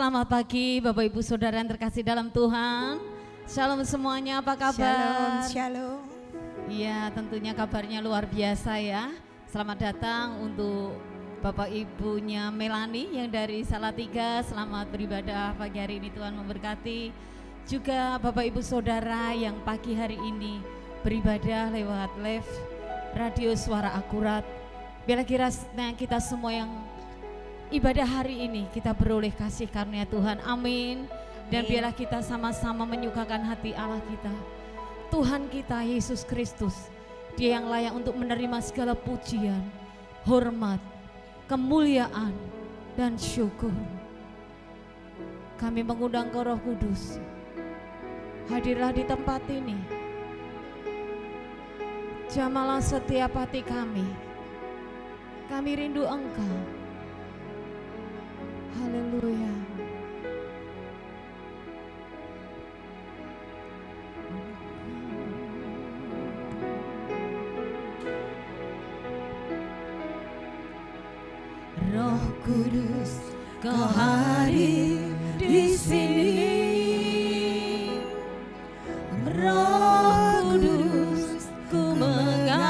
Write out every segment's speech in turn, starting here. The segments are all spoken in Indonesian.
Selamat pagi Bapak Ibu Saudara yang terkasih dalam Tuhan. Shalom semuanya, apa kabar? Shalom, shalom. Iya, tentunya kabarnya luar biasa ya. Selamat datang untuk Bapak Ibunya Melani yang dari Salatiga. Selamat beribadah pagi hari ini, Tuhan memberkati. Juga Bapak Ibu Saudara yang pagi hari ini beribadah lewat live radio Suara Akurat. Biarlah kiranya kita semua yang ibadah hari ini kita beroleh kasih karunia Tuhan, amin. Dan biarlah kita sama-sama menyukakan hati Allah kita, Tuhan kita Yesus Kristus. Dia yang layak untuk menerima segala pujian, hormat, kemuliaan, dan syukur. Kami mengundang Kau Roh Kudus, hadirlah di tempat ini. Jamalah setiap hati kami rindu Engkau. Haleluya. Roh Kudus, Kau hadir di sini. Roh Kudus, ku mengasihimu.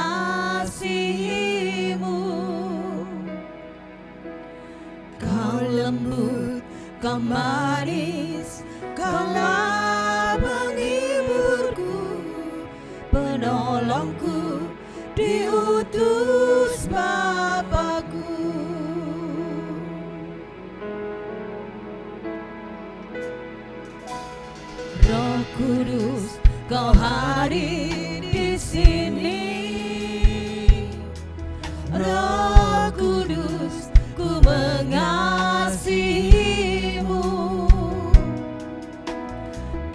Kau lembut, Kau manis, Kaulah penghiburku, penolongku, diutus Bapakku. Roh Kudus, Kau hadir di sini. Roh Kudus, ku mengasihimu.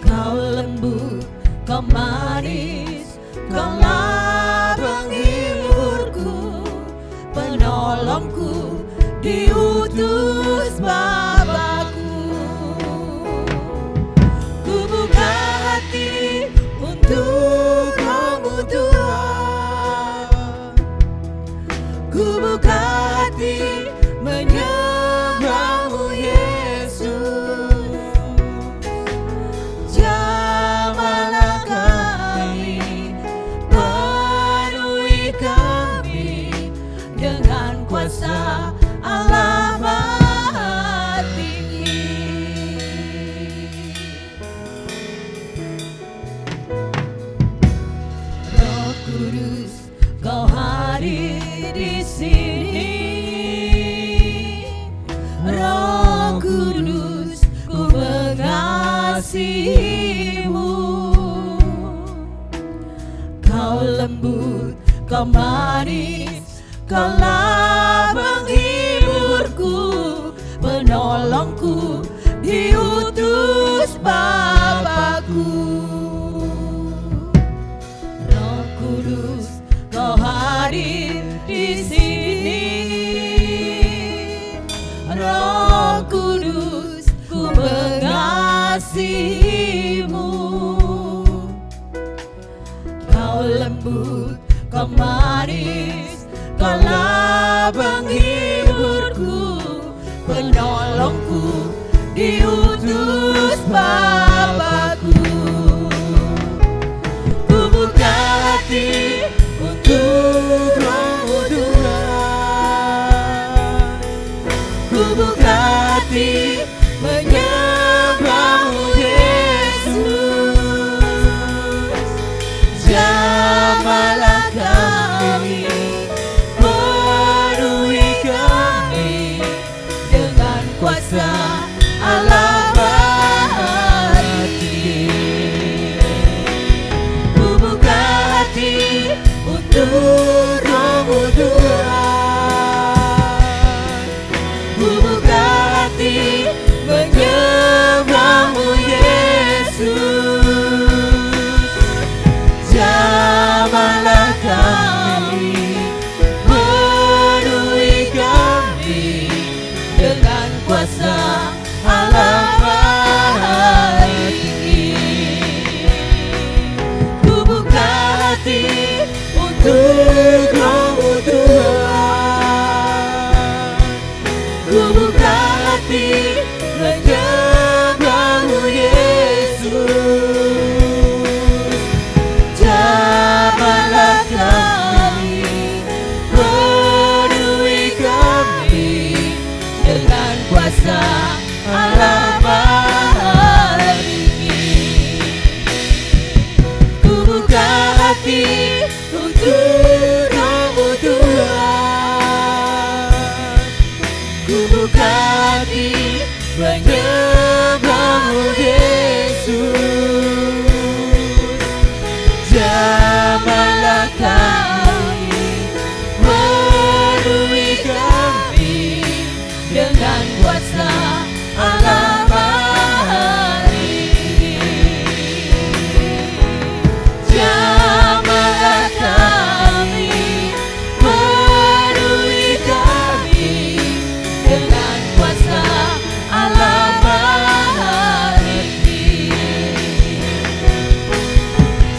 Kau lembut, Kau manis, Kaulah penghiburku, penolongku, diutus Bapakku. Ku buka hati untuk Kamu Tuhan. Ku buka hati menyembah-Mu Yesus. Jamahlah kami, penuhi kami dengan kuasa Allah Maha Tinggi. Roh Kudus, Kau hadir di sini. Roh Kudus, ku mengasihimu. Kau lembut, Kau manis, Kaulah penghiburku, penolongku, diutus Bapakku. Roh Kudus, Kau hadir di sini. Roh Kudus, ku mengasihimu. Kau lembut, Kau manis, Kaulah penghiburku, penolongku, diutus Bapakku. Ku buka hati untuk Roh-Mu Tuhan. Ku buka hati menyembah-Mu Yesus. Jamahlah kami, penuhi kami dengan kuasa Allah Maha Tinggi. Ku buka hati untuk Roh-Mu Tuhan. Ku buka hati menyembah-Mu Yesus. Jamahlah kami, penuhi kami dengan kuasa Allah Maha Tinggi. Ku buka hati untuk Roh-Mu Tuhan. Ku buka hati menyembah hati untuk Roh-Mu Tuhan. Ku buka hati menyembah-Mu Yesus. Jamahlah kami, penuhi kami dengan kuasa Allah Mahari. Jamahlah kami, penuhi kami dengan kuasa Allah Mahari.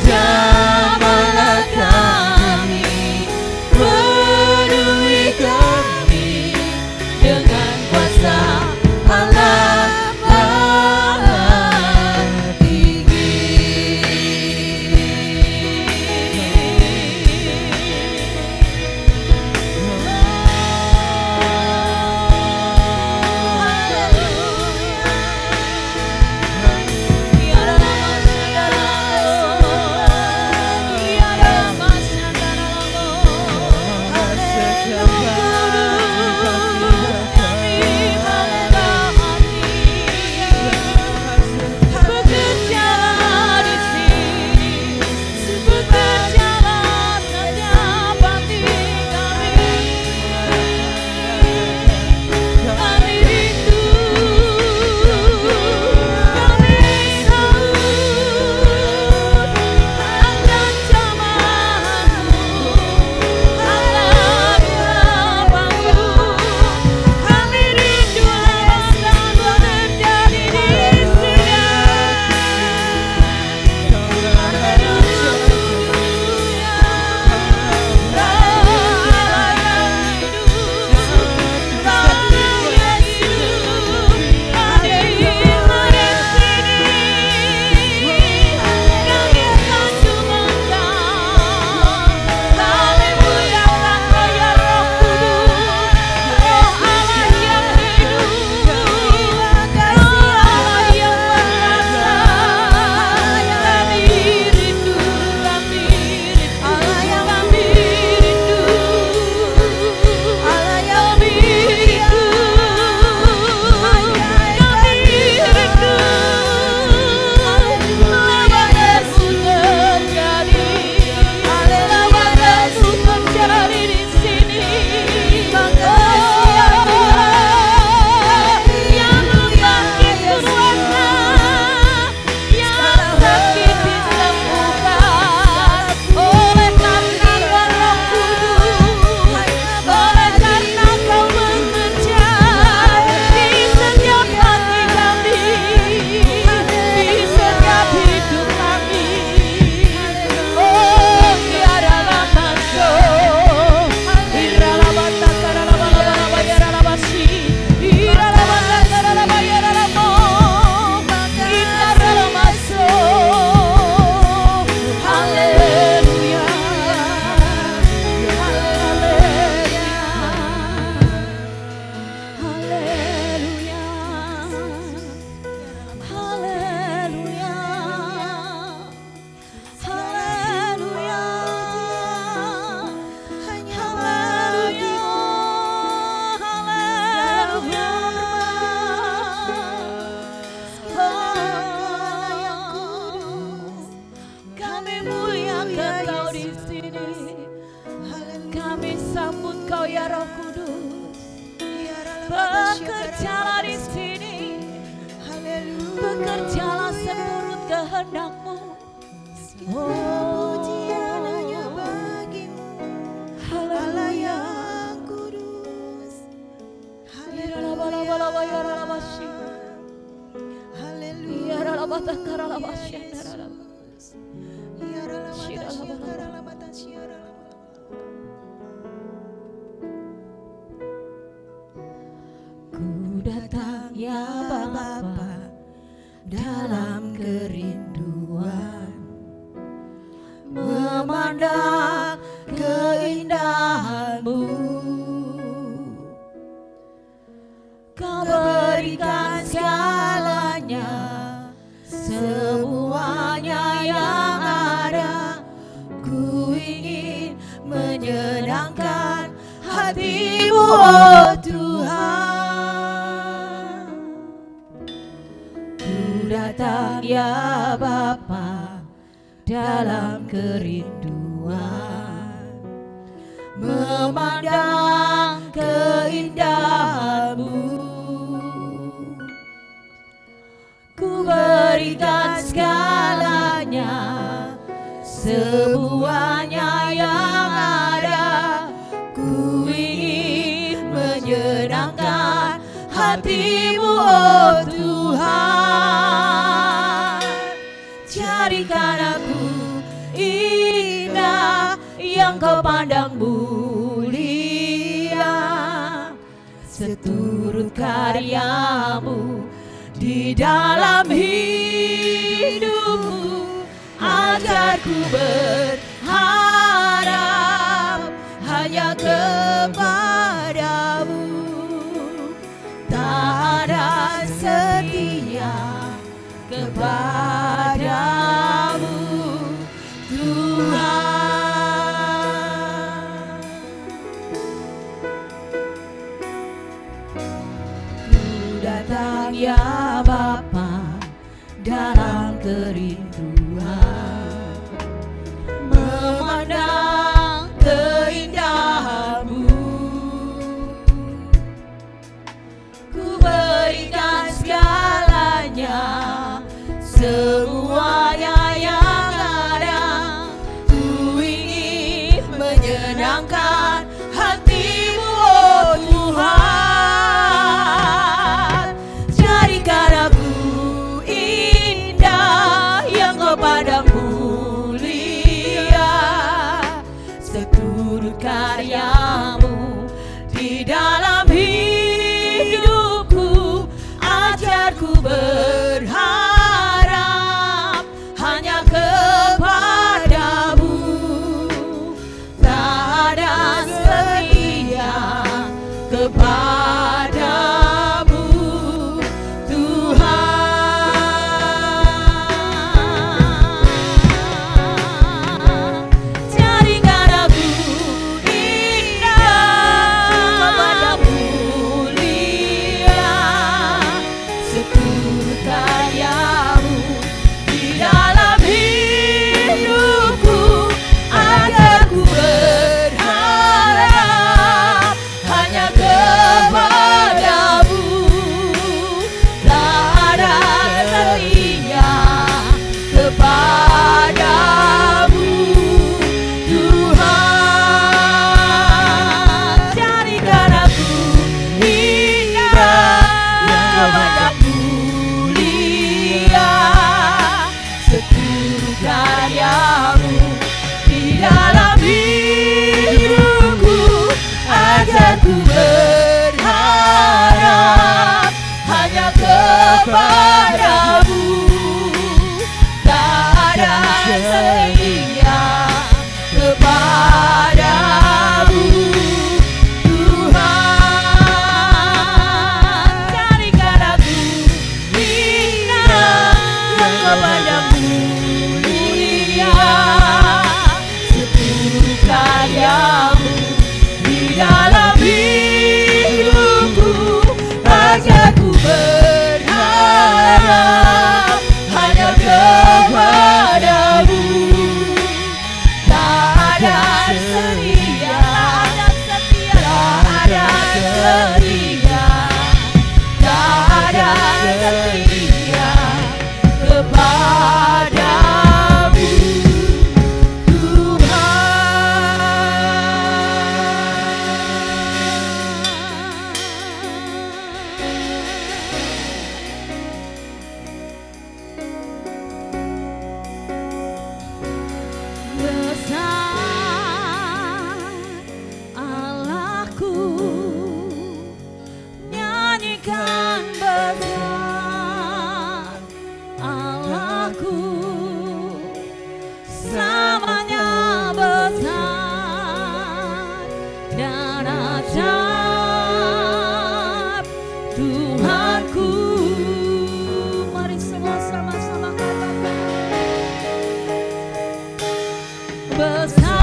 Jamahlah kami, penuhi kami dengan kuasa Allah Maha Tinggi. Bekerjalah di sini, bekerjalah setiap hati kami. Kami rindu, kami sahut akan jamaah-Mu, akan harapan-Mu. Kami rindu lewatkan bekerja di sini. Kami sambut Kau ya Roh Kudus. Bekerjalah di sini, bekerjalah seturut kehendak-Mu. Pujian hanya bagi-Mu, Allah yang kudus. Ku datang ya Bapa dalam kerinduan, memandang keindahan-Mu. Kau berikan segalanya, semuanya yang ada. Ku oh Tuhan. Ku datang ya Bapa dalam kerinduan, memandang keindahan-Mu. Ku berikan segalanya, semuanya yang ada. Ku ingin menyenangkan hati-Mu oh Tuhan. Jadikan aku indah yang Kau pandang mulia, seturut karya-Mu di dalam hidupku. Agar ku berharap hanya kepada-Mu, tak ada setia kepada-Mu Tuhan. Ku datang ya Bapa dalam kerinduan, memandang keindahan-Mu. Ku berikan segalanya, semuanya yang ada. Ku ingin menyenangkan hati-Mu oh Tuhan. Jadikan aku indah yang Kau pandang mulia, seturut karya-Mu di dalam hidupku. Ajar ku berharap hanya kepada-Mu, tak ada setia kepada-Mu Tuhan. Jadikan aku indah kepada mulia, seturut karya-Mu di dalam hidupku. Agar ku berharap hanya kepada-Mu, tak ada setia kepada-Mu Tuhan. Jadikan aku indah kepada mulia, seturut karya-Mu di dalam hidupku. Agar ku berharap hanya kepada-Mu, tak ada setia kepada-Mu Tuhan. Jadikan aku indah kepada mulia, seturut karya-Mu di dalam hidupku. Agar ku berharap hanya kepada-Mu, tak ada setia, tak ada setia, tak ada setia kepada-Mu besar Allahku, nyanyikan besar Allahku, selamanya besar dan ajaib Tuhanku. Mari semua sama-sama katakan, besar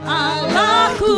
Allahku,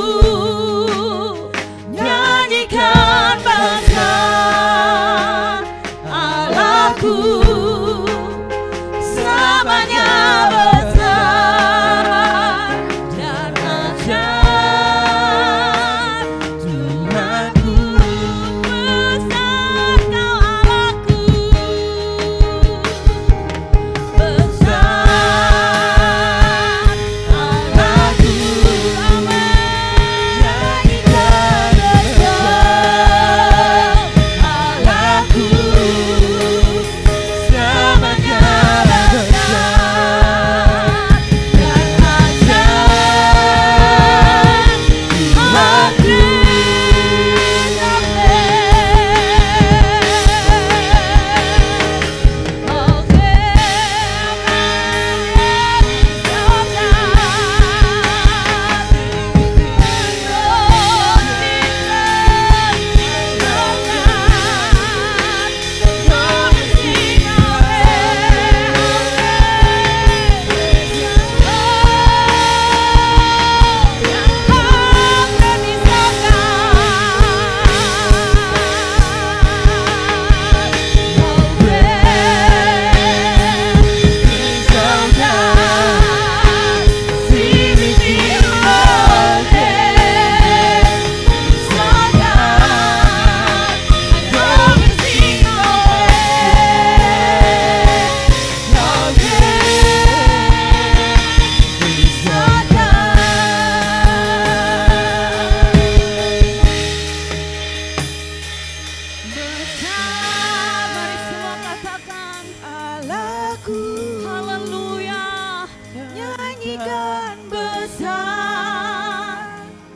aku Haleluya. nyanyikan besar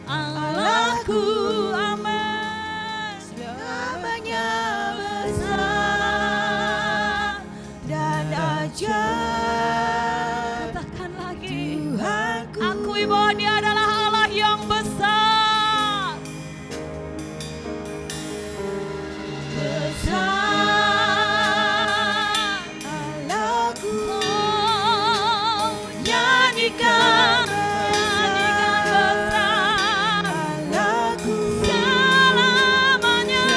Allahku, Amin. namanya besar dan ajaib. Katakan lagi. Tuhanku, Akui bahwa Dia adalah Allah yang besar. besar Allahku, Oh, nyanyikan besar. Allahku, Selamanya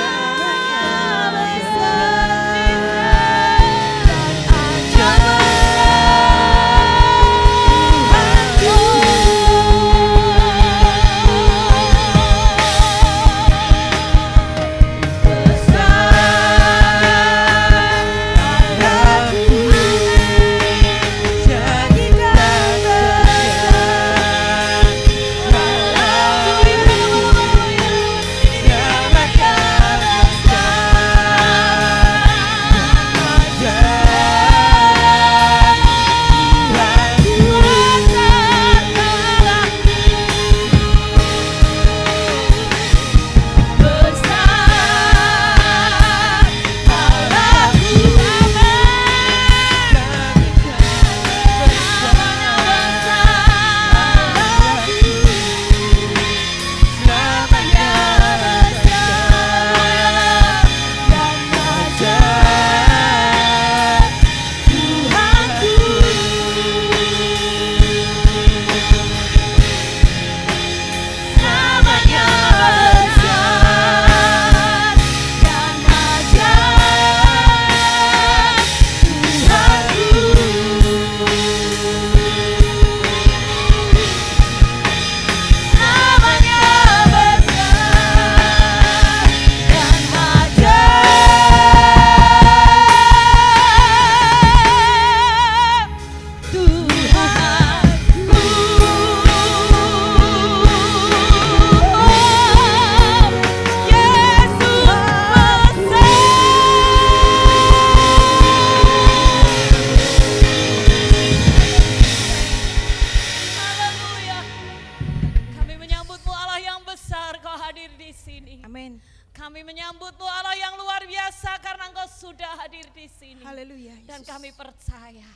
Amin. Kami menyambutmu Allah yang luar biasa karena Engkau sudah hadir di sini. Haleluya. Dan kami percaya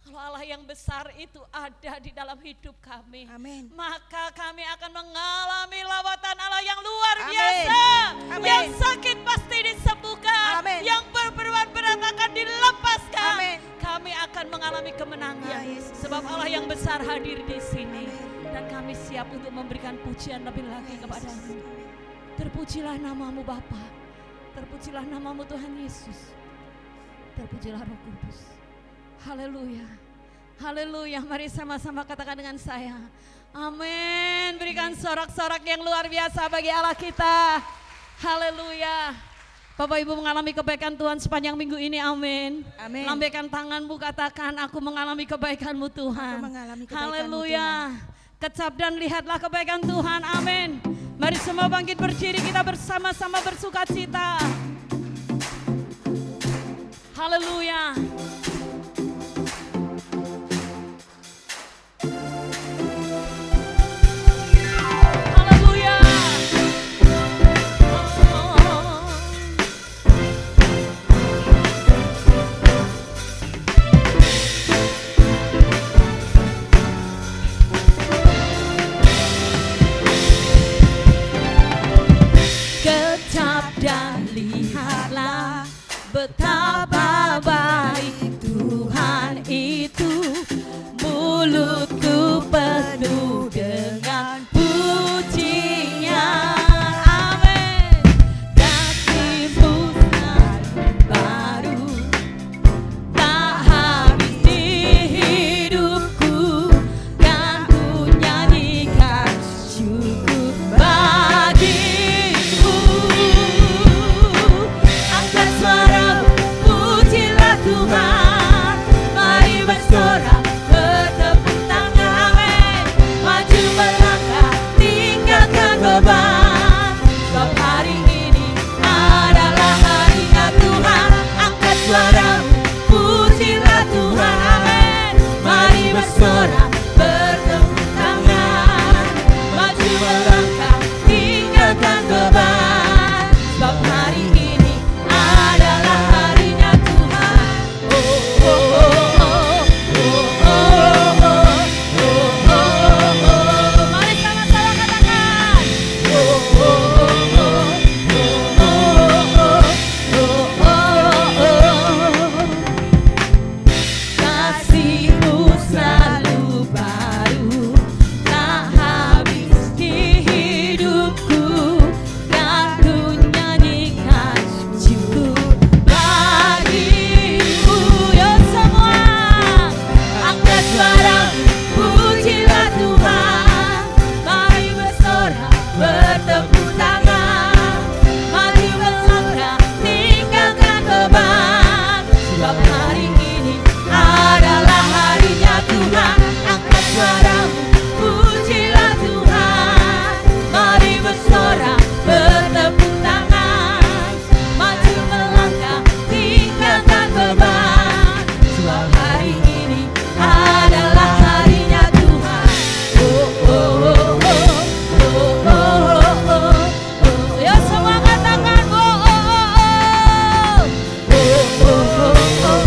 kalau Allah yang besar itu ada di dalam hidup kami. Amin. Maka kami akan mengalami lawatan Allah yang luar Amin. biasa. Amin. Yang sakit pasti disembuhkan. Amin. Yang berperbuatan berat akan dilepaskan. Amin. Kami akan mengalami kemenangan. Ya, Yesus. Sebab Allah yang besar hadir di sini. Amin. Dan kami siap untuk memberikan pujian lebih lagi Ya, kepadamu. Yesus. Terpujilah namamu Bapa, terpujilah namamu Tuhan Yesus, terpujilah Roh Kudus. Haleluya, haleluya. Mari sama-sama katakan dengan saya, amin. Berikan sorak-sorak yang luar biasa bagi Allah kita. Haleluya. Bapak Ibu mengalami kebaikan Tuhan sepanjang minggu ini, amin. Amin. Lambaikan tanganmu, katakan aku mengalami kebaikan-Mu Tuhan. Aku mengalami kebaikan-Mu, Haleluya. Kecap dan lihatlah kebaikan Tuhan, amin. Mari semua bangkit berdiri, kita bersama-sama bersuka cita. Haleluya. Haleluya. Kecap dan lihatlah betapa baik ini adalah harinya Tuhan. Oh, oh, oh, oh, oh, oh, oh, oh. Ya semua katakan oh, oh, oh, oh. Oh, oh, oh, oh.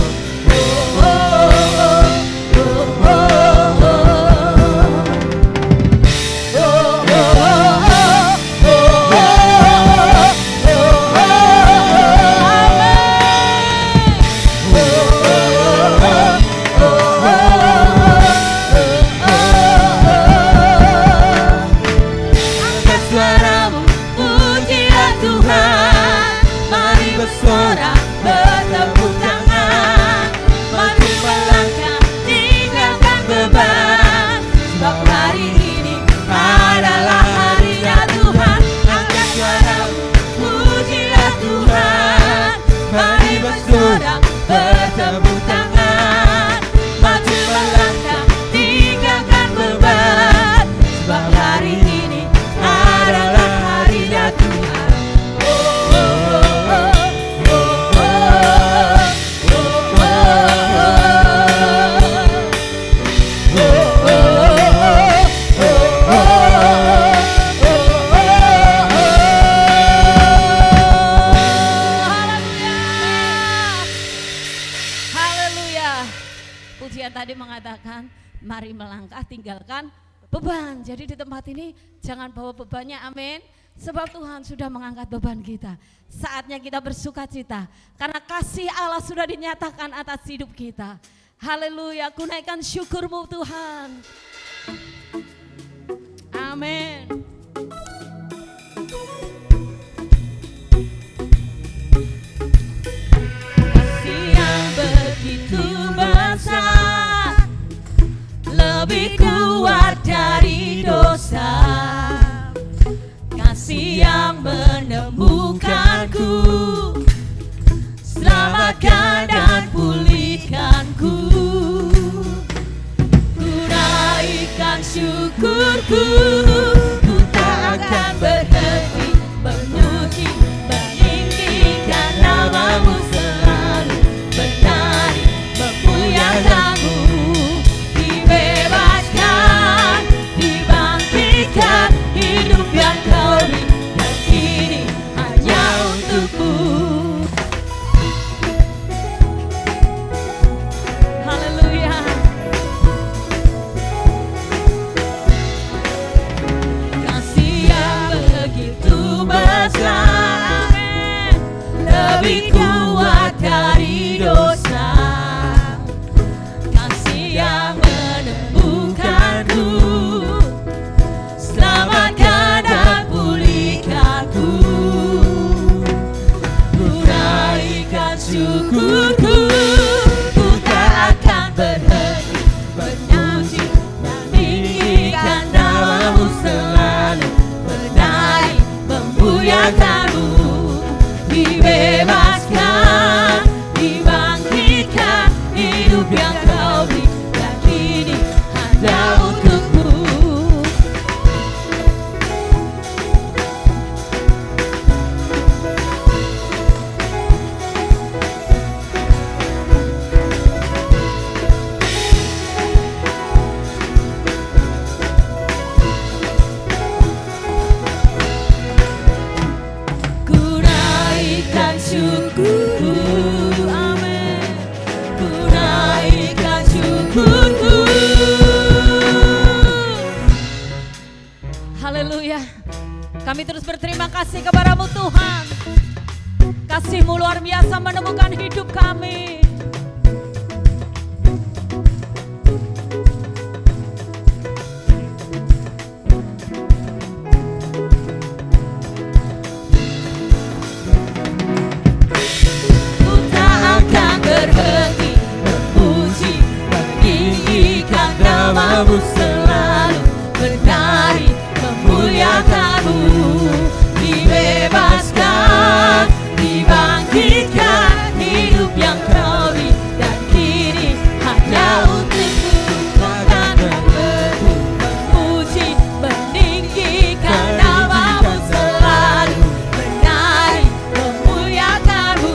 Mari melangkah, tinggalkan beban. Jadi di tempat ini jangan bawa bebannya, amin. Sebab Tuhan sudah mengangkat beban kita. Saatnya kita bersuka cita karena kasih Allah sudah dinyatakan atas hidup kita. Haleluya, ku naikkan syukurmu Tuhan. Amin. Kasih yang begitu besar, lebih kuat dari dosa, kasih yang menemukanku, selamatkan dan pulihkanku. Ku naikkan syukurku, ku tak akan berhenti memuji, meninggikan namamu selalu, menari memuliakanmu. Hidup yang kau beri dan kini hanya untukmu. Haleluya. Kasih yang begitu besar, lebih kuat dari dosa, kasih yang menemukanku, selamatkan dan pulihkanku. Ku naikkan syukurku, ku tak akan berhenti memuji, meninggikan namamu selalu, menari memuliakanmu. Dibebaskan, dibangkitkan, hidup yang kau beri dan kini hanya untukmu. Haleluya. Kami terus berterima kasih kepadamu Tuhan. Kasih-Mu luar biasa menemukan hidup kami. Ku tak akan berhenti memuji, meninggikan namamu selalu, menari memuliakanmu. Dibebaskan, dibangkitkan, hidup yang kau beri dan kini hanya untukmu. Akan berhenti memuji, meninggikan namamu selalu, menari memuliakanmu.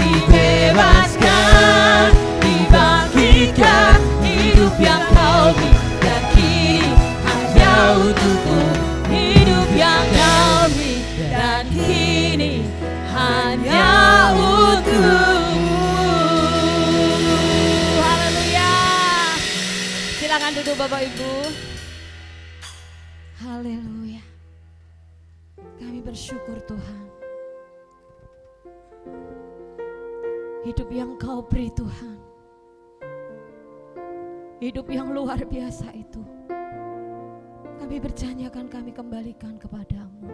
Dibebaskan, dibangkitkan, berikan hidup yang kau beri, dan kini hanya untukku. Hidup yang kau beri, dan kini hanya untukmu. Haleluya. Silakan duduk Bapak Ibu. Haleluya. Kami bersyukur Tuhan. Hidup yang kau beri Tuhan, hidup yang luar biasa itu, kami berjanji akan kami kembalikan kepadamu.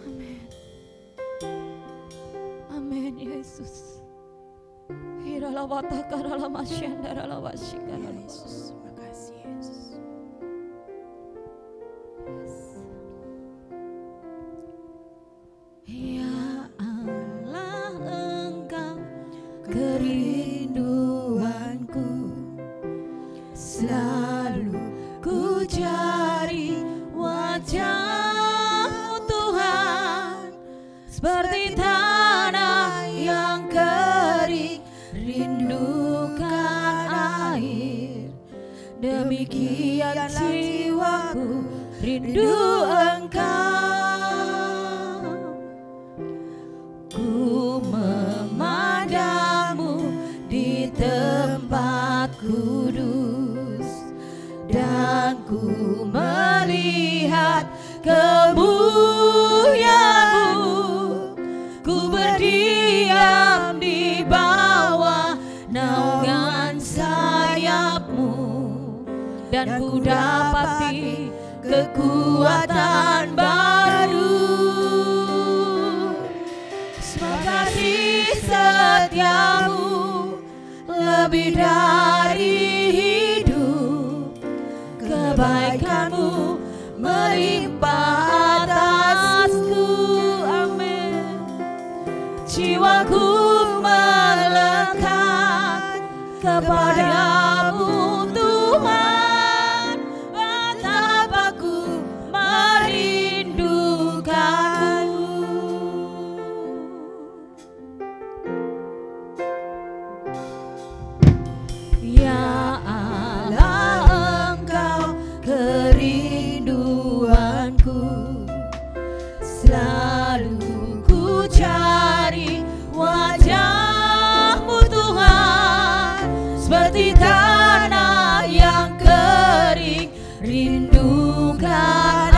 Amin. Amin Yesus. Yesus, makasih Yesus. Ya Allah, Engkau kerinduanku, selalu ku cari wajah-Mu Tuhan, seperti tanah yang kering rindukan air. Demikian jiwaku rindu Engkau. Ku memandangmu di tempat kudus, dan ku melihat kemuliaan-Mu. Ku berdiam di bawah naungan sayap-Mu, dan ku dapati kekuatan baru. Kasih setiamu lebih dari hidup, kebaikan-Mu melimpah atasku. Amin. Jiwaku melekat kepadamu Tuhan, betapa ku merindukanmu. Ya Allah, Engkau kerinduanku, selalu ku cari wajah-Mu Tuhan, seperti tanah yang kering rindukan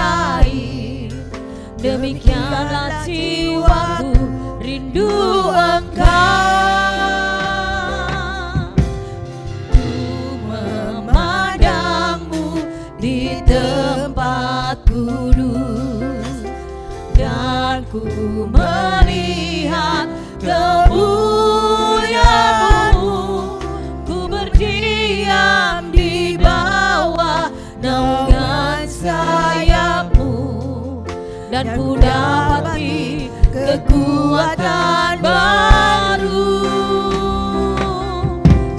air. Demikianlah jiwaku rindu Engkau. Di tempat kudus, dan ku melihat kemuliaan-Mu. Ku berdiam di bawah naungan sayap-Mu, dan ku dapati kekuatan baru.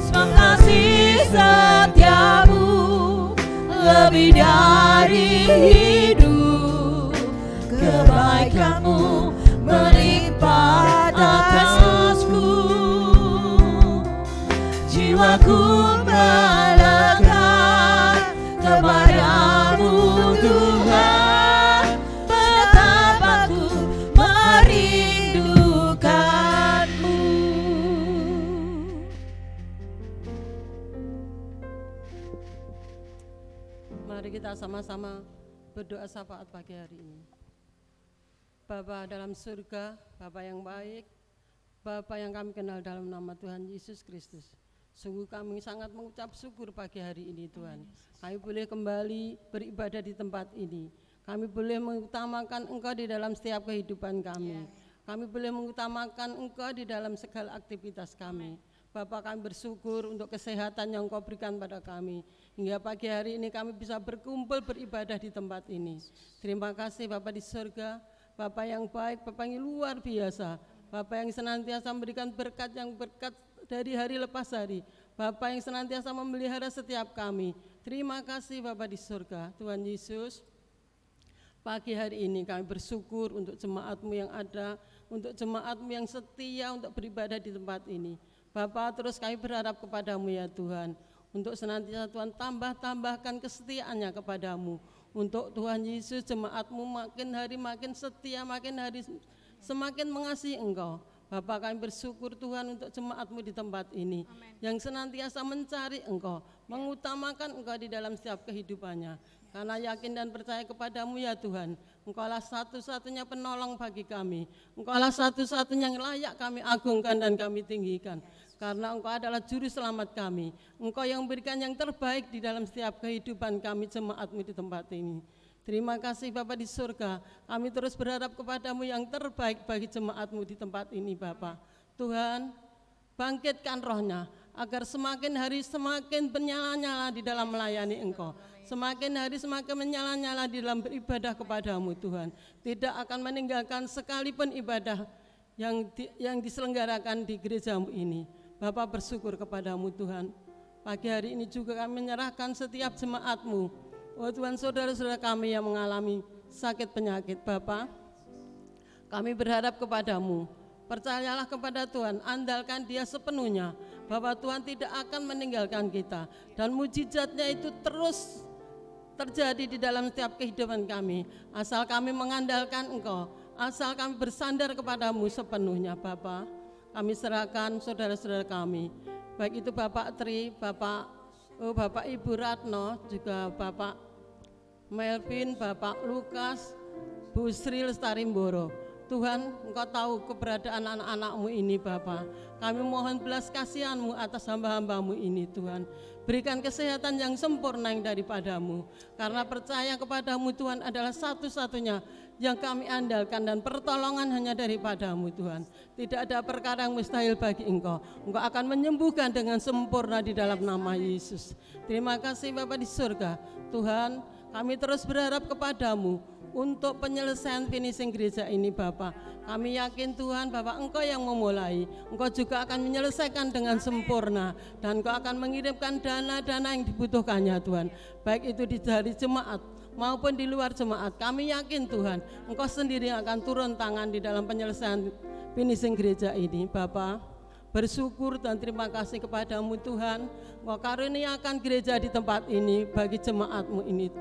Sebab kasih setiamu lebih dari hidup, kebaikan-Mu melimpah atasku. Jiwaku melekat kepadamu Tuhan, betapa ku merindukan-Mu. Mari kita sama-sama berdoa syafaat pagi hari ini. Bapa dalam surga, Bapa yang baik, Bapa yang kami kenal dalam nama Tuhan Yesus Kristus, sungguh kami sangat mengucap syukur pagi hari ini Tuhan. Kami boleh kembali beribadah di tempat ini. Kami boleh mengutamakan Engkau di dalam setiap kehidupan kami. Kami boleh mengutamakan Engkau di dalam segala aktivitas kami. Bapak, kami bersyukur untuk kesehatan yang Engkau berikan pada kami. Hingga pagi hari ini kami bisa berkumpul beribadah di tempat ini. Terima kasih Bapak di surga, Bapak yang baik, Bapak yang luar biasa. Bapak yang senantiasa memberikan berkat yang berkat dari hari lepas hari. Bapak yang senantiasa memelihara setiap kami. Terima kasih Bapak di surga. Tuhan Yesus, pagi hari ini kami bersyukur untuk jemaat-Mu yang ada, untuk jemaat-Mu yang setia untuk beribadah di tempat ini. Bapa, terus kami berharap kepadamu ya Tuhan, untuk senantiasa Tuhan tambahkan kesetiaannya kepadamu. Untuk Tuhan Yesus, jemaatmu makin hari makin setia, makin hari semakin mengasihi Engkau. Bapak, kami bersyukur Tuhan untuk jemaatmu di tempat ini. Amen. Yang senantiasa mencari Engkau, mengutamakan Engkau di dalam setiap kehidupannya. Karena yakin dan percaya kepadamu ya Tuhan, Engkaulah satu-satunya penolong bagi kami. Engkaulah satu-satunya yang layak kami agungkan dan kami tinggikan. Karena Engkau adalah juru selamat kami. Engkau yang memberikan yang terbaik di dalam setiap kehidupan kami jemaatmu di tempat ini. Terima kasih Bapa di surga. Kami terus berharap kepadamu yang terbaik bagi jemaatmu di tempat ini Bapa. Tuhan, bangkitkan rohnya agar semakin hari semakin menyala-nyala di dalam melayani Engkau. Semakin hari semakin menyala-nyala di dalam beribadah kepadamu Tuhan. Tidak akan meninggalkan sekalipun ibadah yang diselenggarakan di gerejamu ini. Bapak bersyukur kepadamu Tuhan. Pagi hari ini juga kami menyerahkan setiap jemaatmu. Oh Tuhan, saudara-saudara kami yang mengalami sakit penyakit Bapak, kami berharap kepadamu. Percayalah kepada Tuhan, andalkan Dia sepenuhnya, bahwa Tuhan tidak akan meninggalkan kita. Dan mujizatnya itu terus terjadi di dalam setiap kehidupan kami. Asal kami mengandalkan Engkau, asal kami bersandar kepadamu sepenuhnya Bapak. Kami serahkan saudara-saudara kami, baik itu Bapak Tri, Bapak Ibu Ratno, juga Bapak Melvin, Bapak Lukas, Bu Sri Lestarimboro. Tuhan, Engkau tahu keberadaan anak-anak-Mu ini Bapak. Kami mohon belas kasihan-Mu atas hamba-hamba-Mu ini Tuhan. Berikan kesehatan yang sempurna yang daripadamu. Karena percaya kepadamu Tuhan adalah satu-satunya yang kami andalkan, dan pertolongan hanya daripadamu Tuhan. Tidak ada perkara yang mustahil bagi Engkau. Engkau akan menyembuhkan dengan sempurna di dalam nama Yesus. Terima kasih Bapa di surga. Tuhan, kami terus berharap kepadamu untuk penyelesaian finishing gereja ini Bapa. Kami yakin Tuhan bahwa Engkau yang memulai, Engkau juga akan menyelesaikan dengan sempurna, dan Engkau akan mengirimkan dana-dana yang dibutuhkannya Tuhan, baik itu di dari jemaat maupun di luar jemaat. Kami yakin Tuhan, Engkau sendiri akan turun tangan di dalam penyelesaian finishing gereja ini Bapa. Bersyukur dan terima kasih kepadamu Tuhan, Engkau karuniakan gereja di tempat ini bagi jemaatmu ini.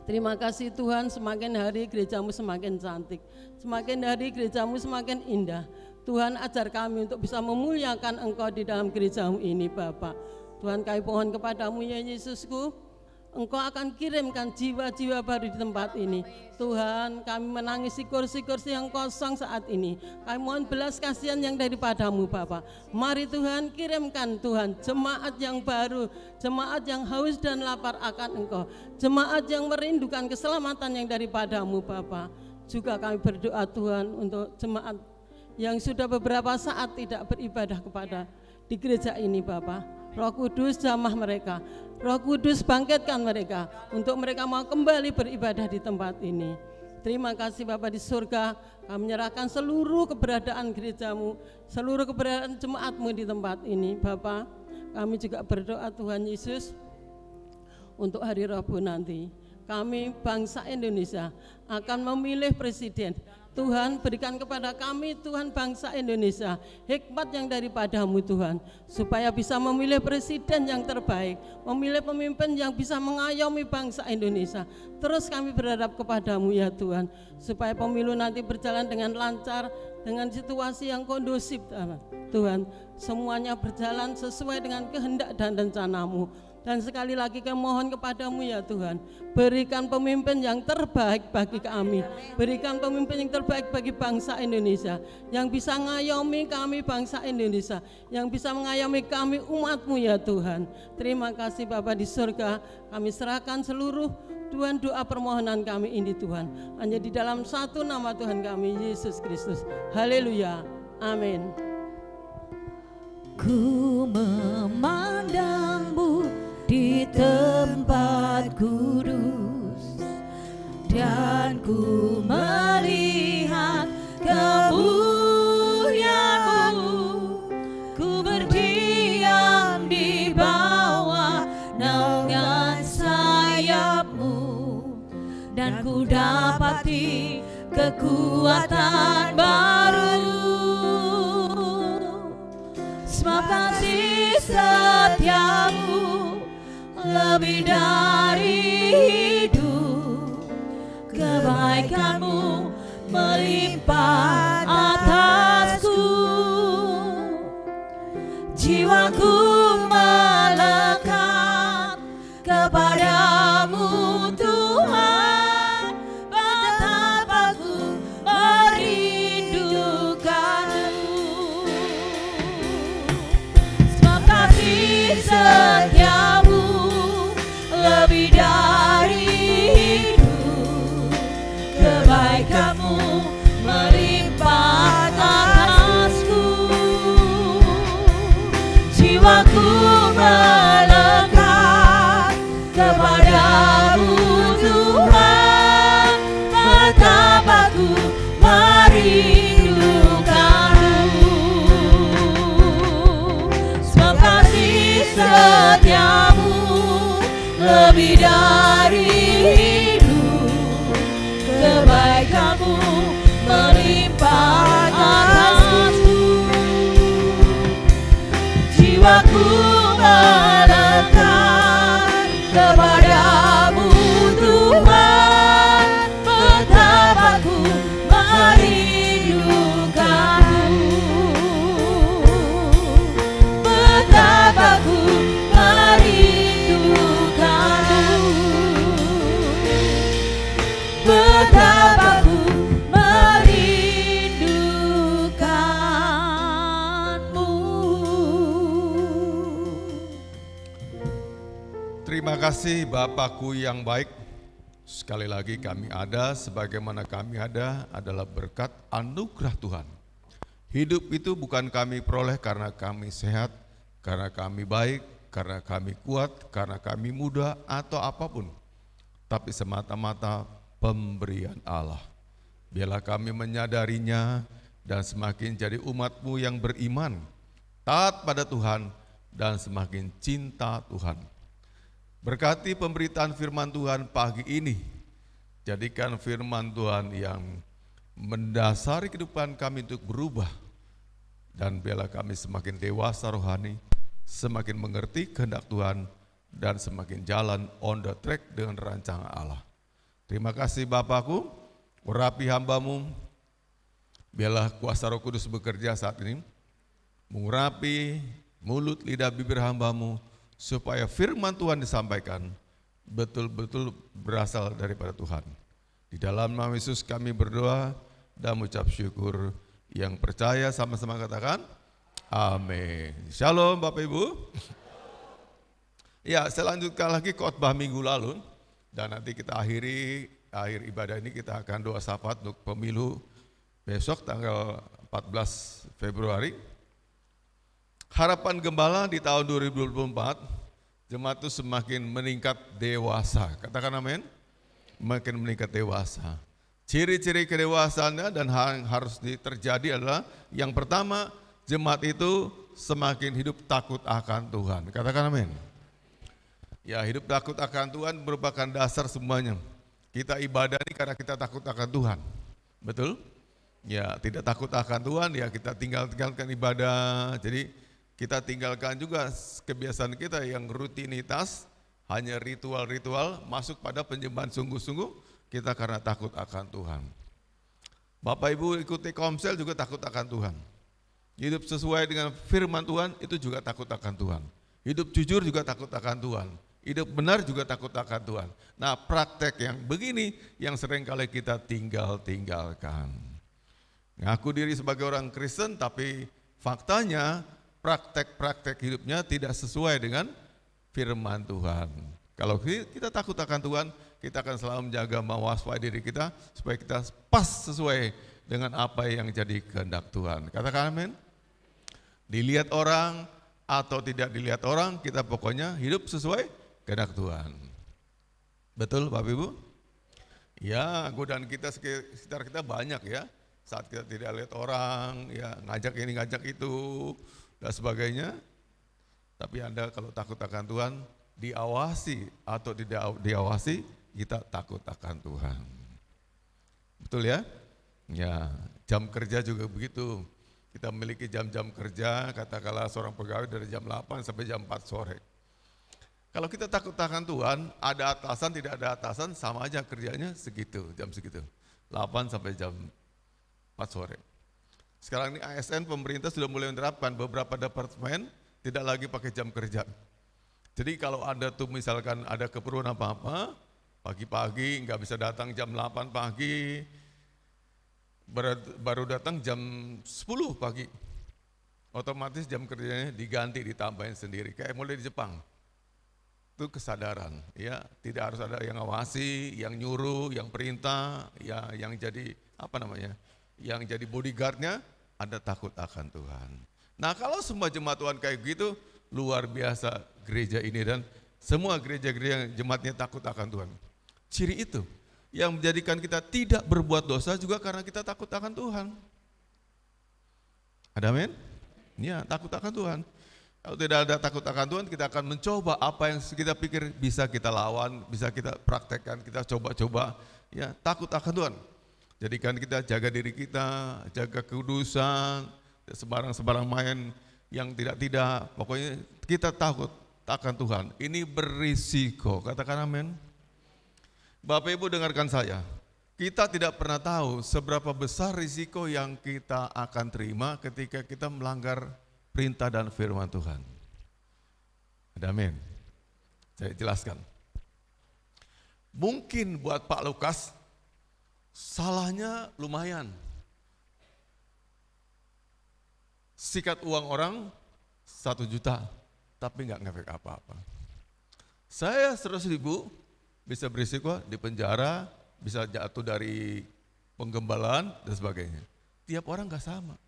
Terima kasih Tuhan, semakin hari gerejamu semakin cantik, semakin hari gerejamu semakin indah. Tuhan, ajar kami untuk bisa memuliakan Engkau di dalam gerejamu ini Bapa. Tuhan, kami mohon kepadamu ya Yesusku, Engkau akan kirimkan jiwa-jiwa baru di tempat ini. Tuhan, kami menangisi kursi-kursi yang kosong saat ini. Kami mohon belas kasihan yang daripadamu Bapa. Mari Tuhan, kirimkan Tuhan jemaat yang baru, jemaat yang haus dan lapar akan Engkau, jemaat yang merindukan keselamatan yang daripadamu Bapa. Juga kami berdoa Tuhan untuk jemaat yang sudah beberapa saat tidak beribadah kepada di gereja ini Bapa. Roh Kudus jamah mereka, Roh Kudus bangkitkan mereka untuk mereka mau kembali beribadah di tempat ini. Terima kasih Bapa di surga, kami menyerahkan seluruh keberadaan gerejamu, seluruh keberadaan jemaatmu di tempat ini Bapa. Kami juga berdoa Tuhan Yesus untuk hari Rabu nanti. Kami bangsa Indonesia akan memilih presiden. Tuhan, berikan kepada kami Tuhan bangsa Indonesia hikmat yang daripadamu Tuhan, supaya bisa memilih presiden yang terbaik, memilih pemimpin yang bisa mengayomi bangsa Indonesia. Terus kami berharap kepadamu ya Tuhan, supaya pemilu nanti berjalan dengan lancar, dengan situasi yang kondusif Tuhan. Semuanya berjalan sesuai dengan kehendak dan rencanamu. Dan sekali lagi kami mohon kepadamu ya Tuhan, berikan pemimpin yang terbaik bagi kami, berikan pemimpin yang terbaik bagi bangsa Indonesia, yang bisa mengayomi kami bangsa Indonesia, yang bisa mengayomi kami umatmu ya Tuhan. Terima kasih Bapa di surga, kami serahkan seluruh Tuhan doa permohonan kami ini Tuhan, hanya di dalam satu nama Tuhan kami, Yesus Kristus. Haleluya, amin. Ku memandangmu di tempat kudus, dan ku melihat kemuliaan-Mu. Ku berdiam di bawah naungan sayap-Mu, dan ku dapati kekuatan baru. Sebab kasih setiamu lebih dari hidup, kebaikanmu melimpah atasku. Jiwaku melekat kepadamu Tuhan, betapa ku merindukanmu. Sebab kasih setiamu lebih dari hidup, kebaikanmu melimpah atasku. Jiwaku melekat kepadamu Tuhan, betapa ku merindukanmu. Sebab kasih setiamu lebih dari hidup, kebaikanmu melimpah atasku. Jiwaku melekat kepadamu Tuhan, betapa ku merindukanmu, betapa ku merindukanmu, betapa ku Terima kasih Bapakku yang baik. Sekali lagi kami ada, sebagaimana kami ada adalah berkat anugerah Tuhan. Hidup itu bukan kami peroleh karena kami sehat, karena kami baik, karena kami kuat, karena kami muda atau apapun. Tapi semata-mata pemberian Allah. Biarlah kami menyadarinya dan semakin jadi umat-Mu yang beriman, taat pada Tuhan dan semakin cinta Tuhan. Berkati pemberitaan firman Tuhan pagi ini, jadikan firman Tuhan yang mendasari kehidupan kami untuk berubah, dan biarlah kami semakin dewasa rohani, semakin mengerti kehendak Tuhan, dan semakin jalan on the track dengan rancangan Allah. Terima kasih Bapakku, urapi hamba-Mu, biarlah kuasa Roh Kudus bekerja saat ini, mengurapi mulut lidah bibir hamba-Mu, supaya firman Tuhan disampaikan betul-betul berasal daripada Tuhan. Di dalam nama Yesus kami berdoa dan mengucap syukur. Yang percaya sama-sama katakan amin. Shalom Bapak Ibu. Ya, saya lanjutkan lagi khotbah minggu lalu, dan nanti kita akhir ibadah ini kita akan doa syafaat untuk pemilu besok tanggal 14 Februari. Harapan gembala di tahun 2024, jemaat itu semakin meningkat dewasa. Katakan amin. Makin meningkat dewasa. Ciri-ciri kedewasaannya dan yang harus terjadi adalah yang pertama, jemaat itu semakin hidup takut akan Tuhan. Katakan amin. Ya, hidup takut akan Tuhan merupakan dasar semuanya. Kita ibadah ini karena kita takut akan Tuhan. Betul? Ya, tidak takut akan Tuhan ya kita tinggalkan ibadah. Jadi kita tinggalkan juga kebiasaan kita yang rutinitas, hanya ritual-ritual, masuk pada penyembahan sungguh-sungguh, kita karena takut akan Tuhan. Bapak Ibu ikuti komsel juga takut akan Tuhan. Hidup sesuai dengan firman Tuhan itu juga takut akan Tuhan. Hidup jujur juga takut akan Tuhan. Hidup benar juga takut akan Tuhan. Nah, praktek yang begini yang seringkali kita tinggalkan. Ngaku diri sebagai orang Kristen tapi faktanya praktek-praktek hidupnya tidak sesuai dengan firman Tuhan. Kalau kita takut akan Tuhan, kita akan selalu menjaga mewaspadai diri kita supaya kita pas sesuai dengan apa yang jadi kehendak Tuhan. Katakan amin. Dilihat orang atau tidak dilihat orang, kita pokoknya hidup sesuai kehendak Tuhan. Betul Bapak Ibu? Ya, godaan kita sekitar kita banyak ya. Saat kita tidak lihat orang, ya ngajak ini ngajak itu dan sebagainya. Tapi Anda kalau takut akan Tuhan, diawasi atau tidak diawasi, kita takut akan Tuhan. Betul ya? Ya, jam kerja juga begitu. Kita memiliki jam-jam kerja, katakanlah seorang pegawai dari jam 8 sampai jam 4 sore. Kalau kita takut akan Tuhan, ada atasan, tidak ada atasan, sama aja kerjanya segitu, jam segitu. 8 sampai jam 4 sore. Sekarang ini ASN pemerintah sudah mulai menerapkan beberapa departemen tidak lagi pakai jam kerja. Jadi kalau ada tuh misalkan ada keperluan apa-apa, pagi-pagi nggak bisa datang jam 8 pagi, baru datang jam 10 pagi. Otomatis jam kerjanya diganti, ditambahin sendiri, kayak mulai di Jepang. Itu kesadaran, ya tidak harus ada yang ngawasi, yang nyuruh, yang perintah, ya yang jadi apa namanya, yang jadi bodyguardnya ada takut akan Tuhan. Nah kalau semua jemaat Tuhan kayak gitu, luar biasa gereja ini dan semua gereja-gereja yang jemaatnya takut akan Tuhan. Ciri itu yang menjadikan kita tidak berbuat dosa juga karena kita takut akan Tuhan. Ada amin? Ya, takut akan Tuhan. Kalau tidak ada takut akan Tuhan, kita akan mencoba apa yang kita pikir bisa kita lawan, bisa kita praktekkan, kita coba-coba. Ya, takut akan Tuhan. Jadikan kita jaga diri kita, jaga kekudusan, sembarang-sembarang main yang tidak, pokoknya kita takut akan Tuhan. Ini berisiko, katakan amin. Bapak Ibu dengarkan saya, kita tidak pernah tahu seberapa besar risiko yang kita akan terima ketika kita melanggar perintah dan firman Tuhan. Ada amin. Saya jelaskan. Mungkin buat Pak Lukas, salahnya lumayan. Sikat uang orang 1 juta, tapi nggak ngefek apa-apa. Saya 100.000 bisa berisiko di penjara, bisa jatuh dari penggembalaan dan sebagainya. Tiap orang nggak sama.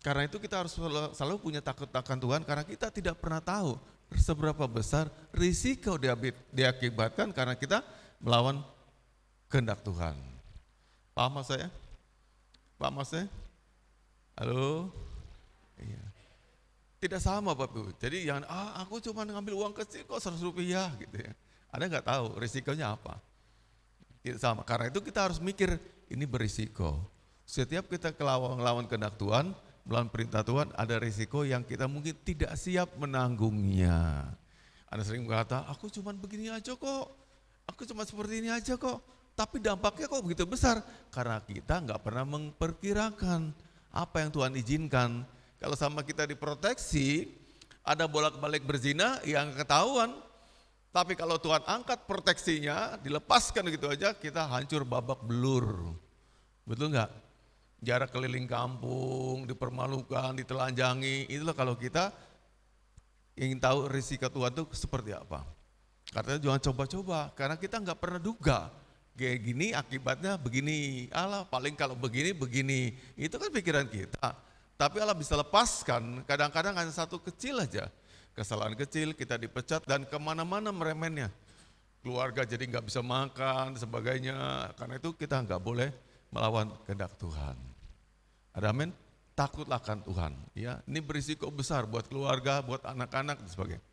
Karena itu kita harus selalu punya takut akan Tuhan karena kita tidak pernah tahu seberapa besar risiko diakibatkan karena kita melawan kehendak Tuhan. Paham mas saya? Paham mas saya? Halo? Iya. Tidak sama Bapak Ibu. Jadi jangan, aku cuma ngambil uang kecil kok 100 rupiah gitu ya. Ada nggak tahu risikonya apa? Tidak sama. Karena itu kita harus mikir ini berisiko. Setiap kita melawan kehendak Tuhan, melawan perintah Tuhan, ada risiko yang kita mungkin tidak siap menanggungnya. Ada sering berkata, aku cuma begini aja kok, aku cuma seperti ini aja kok. Tapi dampaknya kok begitu besar? Karena kita nggak pernah memperkirakan apa yang Tuhan izinkan. Kalau sama kita diproteksi, ada bolak-balik berzina yang ketahuan. Tapi kalau Tuhan angkat proteksinya, dilepaskan gitu aja, kita hancur babak belur. Betul nggak? Jarak keliling kampung, dipermalukan, ditelanjangi, itulah kalau kita ingin tahu risiko Tuhan itu seperti apa. Katanya jangan coba-coba, karena kita nggak pernah duga. Kayak gini akibatnya begini, Allah paling kalau begini, itu kan pikiran kita. Tapi Allah bisa lepaskan, kadang-kadang hanya satu kecil aja. Kesalahan kecil, kita dipecat dan kemana-mana meremennya. Keluarga jadi nggak bisa makan, sebagainya. Karena itu kita nggak boleh melawan kehendak Tuhan. Ada amin? Takutlah akan Tuhan. Ya, ini berisiko besar buat keluarga, buat anak-anak dan sebagainya.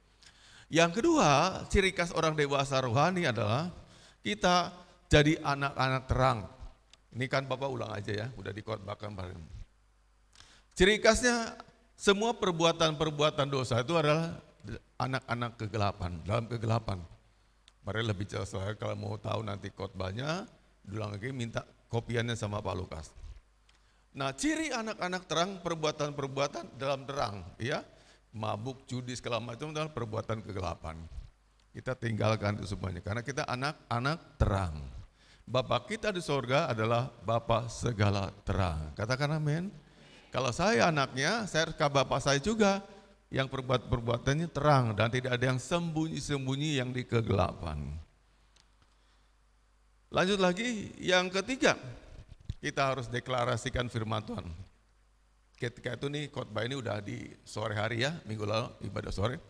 Yang kedua, ciri khas orang dewasa rohani adalah kita jadi anak-anak terang. Ini kan Bapak ulang aja ya, udah dikhotbahkan bareng. Ciri khasnya semua perbuatan-perbuatan dosa itu adalah anak-anak kegelapan, dalam kegelapan. Mari lebih jelas lagi kalau mau tahu nanti khotbahnya, ulang lagi minta kopiannya sama Pak Lukas. Nah, ciri anak-anak terang perbuatan-perbuatan dalam terang, ya. Mabuk, judi, segala macam adalah perbuatan kegelapan. Kita tinggalkan itu semuanya karena kita anak-anak terang. Bapa kita di sorga adalah Bapa segala terang. Katakan amin. Kalau saya anaknya, saya ke Bapak saya juga yang perbuatannya terang dan tidak ada yang sembunyi-sembunyi yang di kegelapan. Lanjut lagi, yang ketiga, kita harus deklarasikan firman Tuhan. Ketika itu nih khotbah ini udah di sore hari ya, minggu lalu ibadah sore.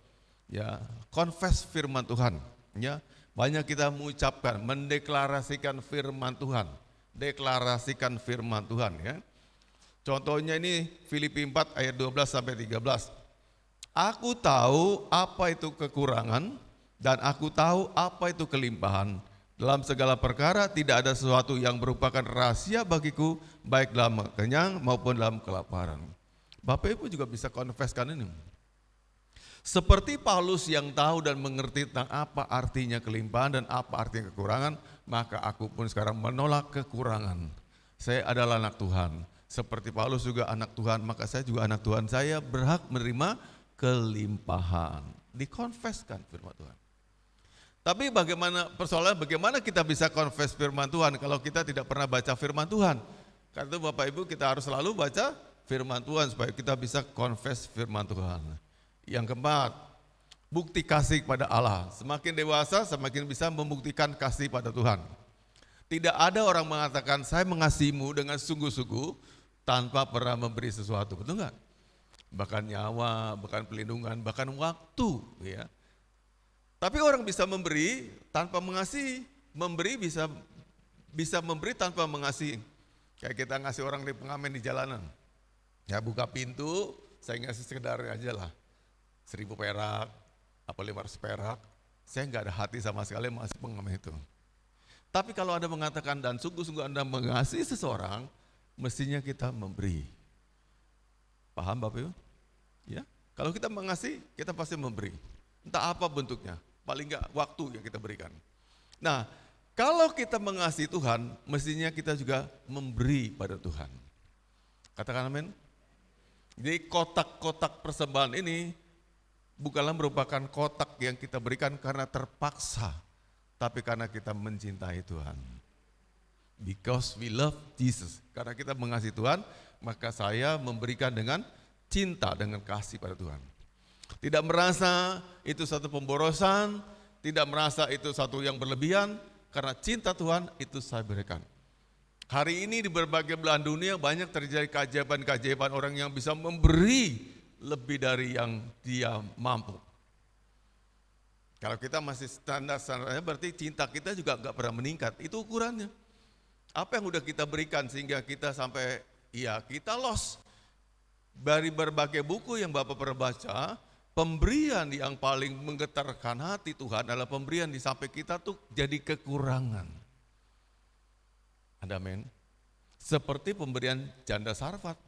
Ya, confess firman Tuhan. Ya, banyak kita mengucapkan, mendeklarasikan firman Tuhan. Deklarasikan firman Tuhan ya. Contohnya ini Filipi 4 ayat 12 sampai 13. Aku tahu apa itu kekurangan dan aku tahu apa itu kelimpahan. Dalam segala perkara tidak ada sesuatu yang merupakan rahasia bagiku, baik dalam kenyang maupun dalam kelaparan. Bapak Ibu juga bisa confesskan ini. Seperti Paulus yang tahu dan mengerti tentang apa artinya kelimpahan dan apa artinya kekurangan, maka aku pun sekarang menolak kekurangan. Saya adalah anak Tuhan. Seperti Paulus juga anak Tuhan, maka saya juga anak Tuhan. Saya berhak menerima kelimpahan. Dikonfeskan firman Tuhan. Tapi bagaimana kita bisa confess firman Tuhan kalau kita tidak pernah baca firman Tuhan? Karena itu Bapak Ibu kita harus selalu baca firman Tuhan supaya kita bisa confess firman Tuhan. Yang keempat, bukti kasih kepada Allah. Semakin dewasa semakin bisa membuktikan kasih pada Tuhan. Tidak ada orang mengatakan saya mengasihimu dengan sungguh-sungguh tanpa pernah memberi sesuatu, betul enggak? Bahkan nyawa, bahkan pelindungan, bahkan waktu, ya. Tapi orang bisa memberi tanpa mengasihi, memberi bisa memberi tanpa mengasihi. Kayak kita ngasih orang di pengamen di jalanan, ya buka pintu, saya ngasih sekedar aja lah, 1.000 perak, apa 500 perak, saya nggak ada hati sama sekali mengasih pengamen itu. Tapi kalau Anda mengatakan dan sungguh-sungguh Anda mengasihi seseorang, mestinya kita memberi. Paham Bapak Ibu? Ya, kalau kita mengasihi, kita pasti memberi. Entah apa bentuknya, paling enggak waktu yang kita berikan. Nah, kalau kita mengasihi Tuhan, mestinya kita juga memberi pada Tuhan. Katakan amin. Jadi kotak-kotak persembahan ini bukanlah merupakan kotak yang kita berikan karena terpaksa, tapi karena kita mencintai Tuhan. Because we love Jesus. Karena kita mengasihi Tuhan, maka saya memberikan dengan cinta, dengan kasih pada Tuhan. Tidak merasa itu satu pemborosan, tidak merasa itu satu yang berlebihan, karena cinta Tuhan itu saya berikan. Hari ini di berbagai belahan dunia banyak terjadi keajaiban-keajaiban orang yang bisa memberi lebih dari yang dia mampu. Kalau kita masih standar-standarnya berarti cinta kita juga enggak pernah meningkat, itu ukurannya. Apa yang udah kita berikan sehingga kita sampai, ya kita lost. Dari berbagai buku yang Bapak pernah baca, pemberian yang paling menggetarkan hati Tuhan adalah pemberian di sampai kita tuh jadi kekurangan. Ada amin. Seperti pemberian janda Sarfat.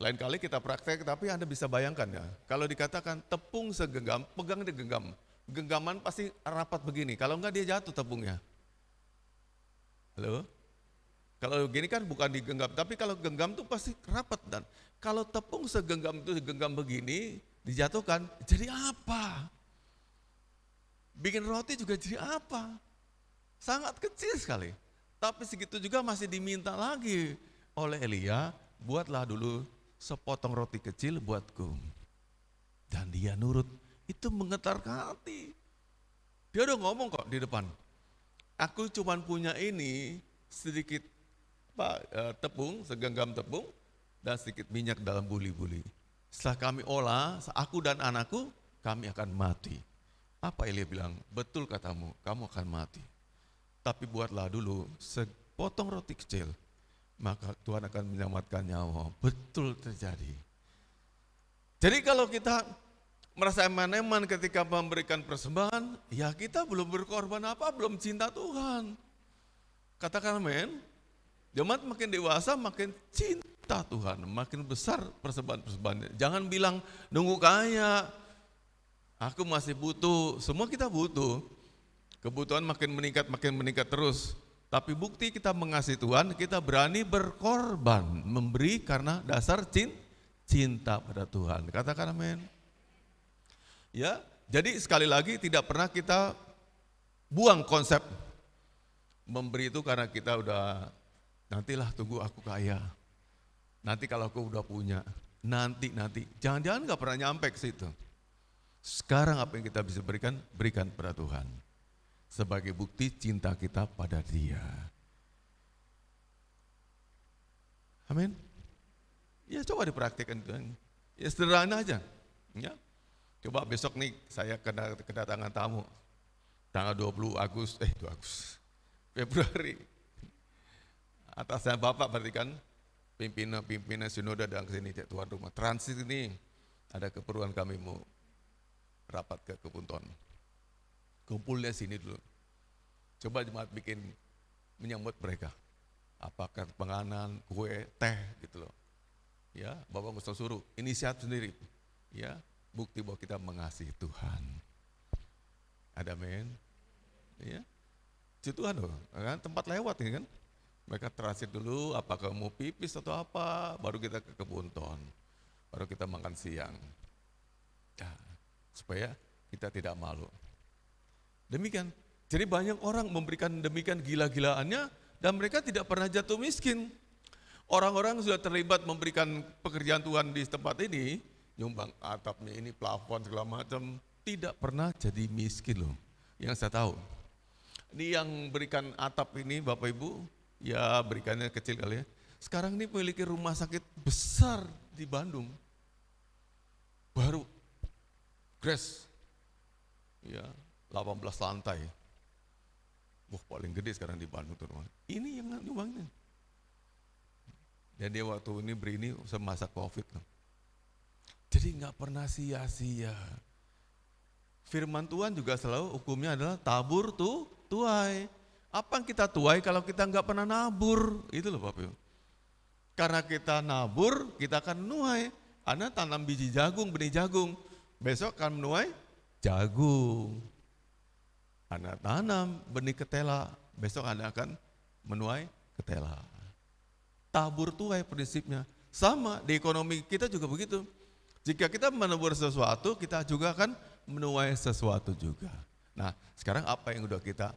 Lain kali kita praktek, tapi Anda bisa bayangkan ya. Kalau dikatakan tepung segenggam, pegang di genggam. Genggaman pasti rapat begini, kalau enggak dia jatuh tepungnya. Halo? Kalau gini kan bukan digenggam, tapi kalau genggam tuh pasti rapat. Dan kalau tepung segenggam itu segenggam begini, dijatuhkan, jadi apa? Bikin roti juga jadi apa? Sangat kecil sekali. Tapi segitu juga masih diminta lagi oleh Elia, buatlah dulu sepotong roti kecil buatku. Dan dia nurut, itu menggetarkan hati. Dia udah ngomong kok di depan, aku cuma punya ini sedikit tepung, segenggam tepung, dan sedikit minyak dalam buli-buli. Setelah kami olah, aku dan anakku, kami akan mati. Apa Elia bilang? Betul katamu, kamu akan mati. Tapi buatlah dulu sepotong roti kecil, maka Tuhan akan menyelamatkan nyawa. Betul terjadi. Jadi kalau kita merasa eman-eman ketika memberikan persembahan, ya kita belum berkorban apa, belum cinta Tuhan. Katakan amin. Jemaat makin dewasa makin cinta Tuhan, makin besar persembahan-persembahannya. Jangan bilang nunggu kaya, aku masih butuh, semua kita butuh. Kebutuhan makin meningkat terus. Tapi bukti kita mengasihi Tuhan, kita berani berkorban, memberi karena dasar cinta pada Tuhan. Katakan amin. Ya, jadi sekali lagi tidak pernah kita buang konsep memberi itu karena kita udah nantilah tunggu aku kaya. Nanti kalau aku udah punya, nanti. Jangan-jangan gak pernah nyampe ke situ. Sekarang apa yang kita bisa berikan pada Tuhan. Sebagai bukti cinta kita pada Dia. Amin. Ya coba dipraktikkan. Ya sederhana aja. Ya. Coba besok nih saya kedatangan tamu. Tanggal 20 Februari. Atasnya Bapak berarti kan pimpinan sinode dan kesini tuan rumah transit ini ada keperluan kami mau rapat ke Kepunton. Kumpulnya sini dulu. Coba jemaat bikin menyambut mereka. Apakah penganan, kue, teh gitu loh. Ya, Bapak nggak usah suruh, inisiatif sendiri. Ya, bukti bahwa kita mengasihi Tuhan. Ada men? Ya, si Tuhan loh, kan tempat lewat ini kan. Mereka transit dulu, apakah mau pipis atau apa, baru kita ke kebun ton, baru kita makan siang. Ya, supaya kita tidak malu. Demikian. Jadi banyak orang memberikan demikian gila-gilaannya dan mereka tidak pernah jatuh miskin. Orang-orang sudah terlibat memberikan pekerjaan Tuhan di tempat ini, nyumbang atapnya ini, plafon segala macam, tidak pernah jadi miskin loh. Yang saya tahu. Ini yang berikan atap ini Bapak Ibu, ya berikannya kecil kali ya. Sekarang ini memiliki rumah sakit besar di Bandung. Baru, Grace, ya 18 lantai. Wah paling gede sekarang di Bandung tuh rumah. Ini yang nyumbangnya. Dan dia waktu ini beri ini semasa COVID loh. Jadi nggak pernah sia-sia. Firman Tuhan juga selalu hukumnya adalah tabur tuai. Apa yang kita tuai kalau kita nggak pernah nabur? Itu loh Bapak Ibu. Karena kita nabur, kita akan menuai. Anda tanam biji jagung, benih jagung. Besok akan menuai jagung. Anda tanam benih ketela, besok Anda akan menuai ketela. Tabur tuai prinsipnya. Sama di ekonomi kita juga begitu. Jika kita menabur sesuatu, kita juga akan menuai sesuatu juga. Nah, sekarang apa yang udah kita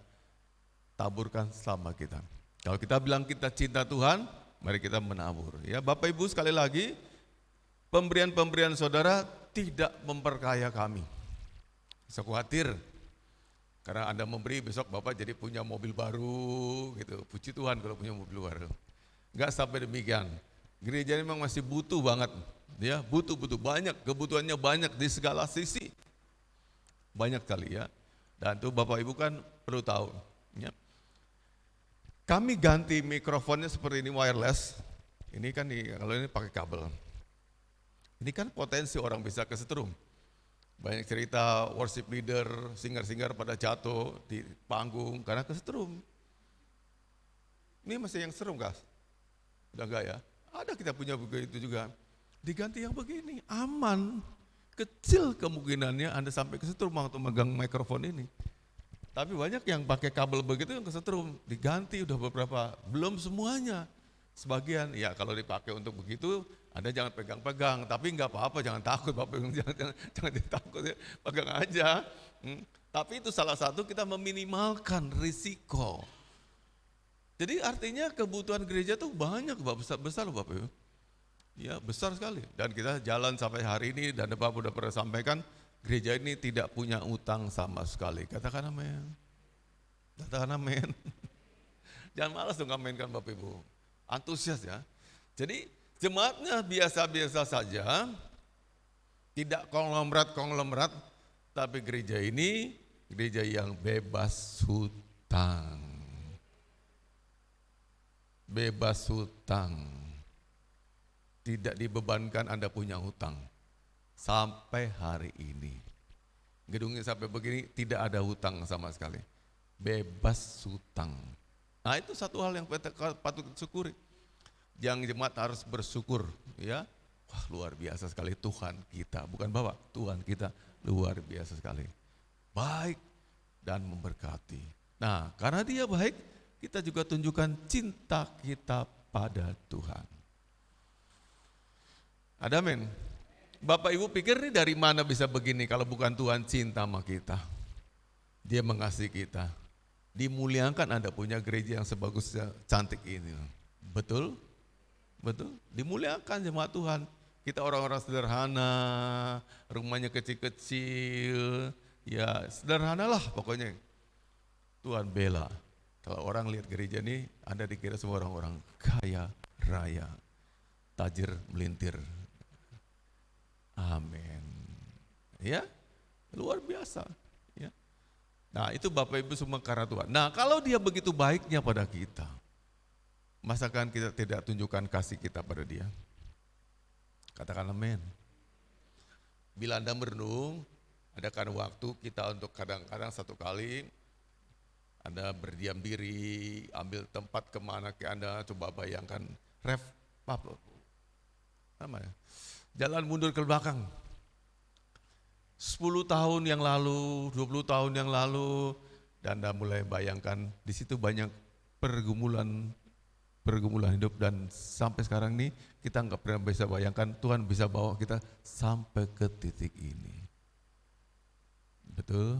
taburkan selama kita? Kalau kita bilang kita cinta Tuhan, mari kita menabur. Ya, Bapak Ibu sekali lagi, pemberian-pemberian saudara tidak memperkaya kami. Saya khawatir karena Anda memberi, besok Bapak jadi punya mobil baru gitu. Puji Tuhan kalau punya mobil baru. Enggak sampai demikian. Gereja ini memang masih butuh banget. Ya, butuh banyak, kebutuhannya banyak di segala sisi. Banyak kali ya. Dan itu Bapak Ibu kan perlu tahu. Ya. Kami ganti mikrofonnya seperti ini wireless. Ini kan kalau ini pakai kabel. Ini kan potensi orang bisa kesetrum. Banyak cerita worship leader, singer-singer pada jatuh di panggung karena kesetrum. Ini masih yang serum guys? Udah enggak ya? Ada kita punya begitu juga. Diganti yang begini, aman. Kecil kemungkinannya Anda sampai kesetrum waktu megang mikrofon ini. Tapi banyak yang pakai kabel begitu yang kesetrum. Diganti udah beberapa, belum semuanya. Sebagian, ya kalau dipakai untuk begitu, Anda jangan pegang-pegang, tapi enggak apa-apa, jangan takut, Bapak, jangan ditakut, ya. Pegang aja. Tapi itu salah satu kita meminimalkan risiko. Jadi artinya kebutuhan gereja itu banyak, besar loh Bapak. Ya besar sekali. Dan kita jalan sampai hari ini, dan Bapak sudah pernah sampaikan, gereja ini tidak punya utang sama sekali. Katakan amin. Katakan amin. Jangan malas dong aminkan Bapak Ibu. Antusias ya. Jadi jemaatnya biasa-biasa saja, tidak konglomerat, tapi gereja ini gereja yang bebas hutang. Bebas hutang. Tidak dibebankan Anda punya hutang. Sampai hari ini. Gedungnya sampai begini tidak ada hutang sama sekali. Bebas hutang. Nah itu satu hal yang patut disyukuri. Yang jemaat harus bersyukur ya. Wah luar biasa sekali Tuhan kita, bukan Bapak, Tuhan kita luar biasa sekali. Baik dan memberkati. Nah karena dia baik, kita juga tunjukkan cinta kita pada Tuhan. Ada amin. Bapak Ibu pikir nih dari mana bisa begini kalau bukan Tuhan cinta sama kita. Dia mengasihi kita. Dimuliakan Anda punya gereja yang sebagus cantik ini. Betul? Betul? Dimuliakan jemaat Tuhan. Kita orang-orang sederhana, rumahnya kecil-kecil, ya sederhanalah pokoknya. Tuhan bela. Kalau orang lihat gereja ini, Anda dikira semua orang-orang kaya raya, tajir melintir. Amin. Ya, luar biasa. Ya. Nah itu Bapak Ibu semua karena Tuhan. Nah kalau dia begitu baiknya pada kita, masakan kita tidak tunjukkan kasih kita pada dia? Katakan amin. Bila Anda merenung, adakan waktu kita untuk kadang-kadang satu kali, Anda berdiam diri, ambil tempat kemana ke Anda, coba bayangkan, apa namanya? Jalan mundur ke belakang. 10 tahun yang lalu, 20 tahun yang lalu, dan Anda mulai bayangkan di situ banyak pergumulan hidup, dan sampai sekarang nih kita nggak pernah bisa bayangkan Tuhan bisa bawa kita sampai ke titik ini. Betul?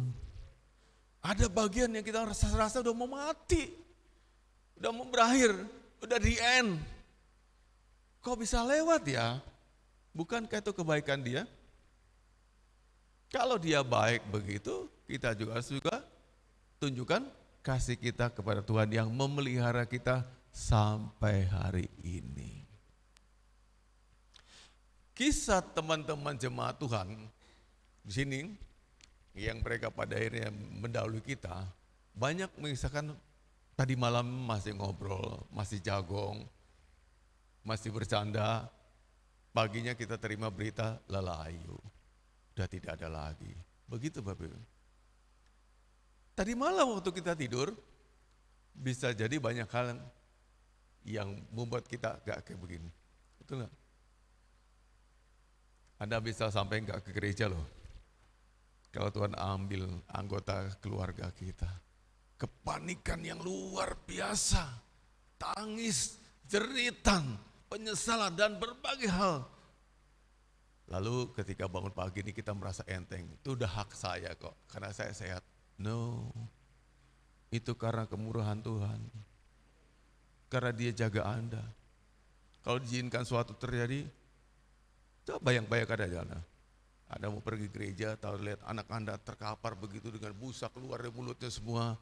Ada bagian yang kita rasa udah mau mati, udah mau berakhir, udah di end. Kok bisa lewat ya? Bukankah itu kebaikan Dia? Kalau Dia baik begitu, kita juga tunjukkan kasih kita kepada Tuhan yang memelihara kita sampai hari ini. Kisah teman-teman jemaat Tuhan di sini yang mereka pada akhirnya mendahului kita, banyak mengisahkan tadi malam masih ngobrol, masih jagong, masih bercanda, paginya kita terima berita lelayu, udah tidak ada lagi. Begitu Bapak Ibu. Tadi malam waktu kita tidur, bisa jadi banyak hal yang membuat kita gak kayak begini. Betul gak? Anda bisa sampai gak ke gereja loh. Kalau Tuhan ambil anggota keluarga kita. Kepanikan yang luar biasa. Tangis, jeritan, penyesalan dan berbagai hal. Lalu ketika bangun pagi ini kita merasa enteng. Itu udah hak saya kok, karena saya sehat. No, itu karena kemurahan Tuhan. Karena Dia jaga Anda. Kalau diizinkan suatu terjadi, coba bayangkan aja. Anda mau pergi gereja, tahu lihat anak Anda terkapar begitu dengan busa keluar dari mulutnya semua,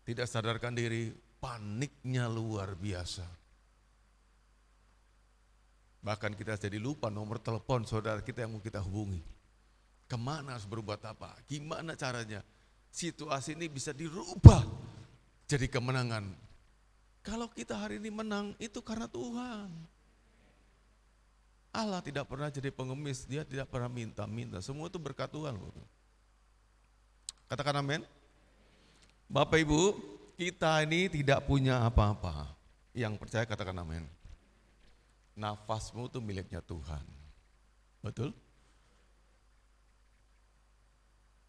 tidak sadarkan diri, paniknya luar biasa. Bahkan kita jadi lupa nomor telepon saudara kita yang mau kita hubungi. Kemana harus berbuat apa? Gimana caranya? Situasi ini bisa dirubah jadi kemenangan. Kalau kita hari ini menang, itu karena Tuhan. Allah tidak pernah jadi pengemis, Dia tidak pernah minta-minta. Semua itu berkat Tuhan. Katakan amin. Bapak Ibu, kita ini tidak punya apa-apa. Yang percaya katakan amin. Nafasmu itu miliknya Tuhan. Betul?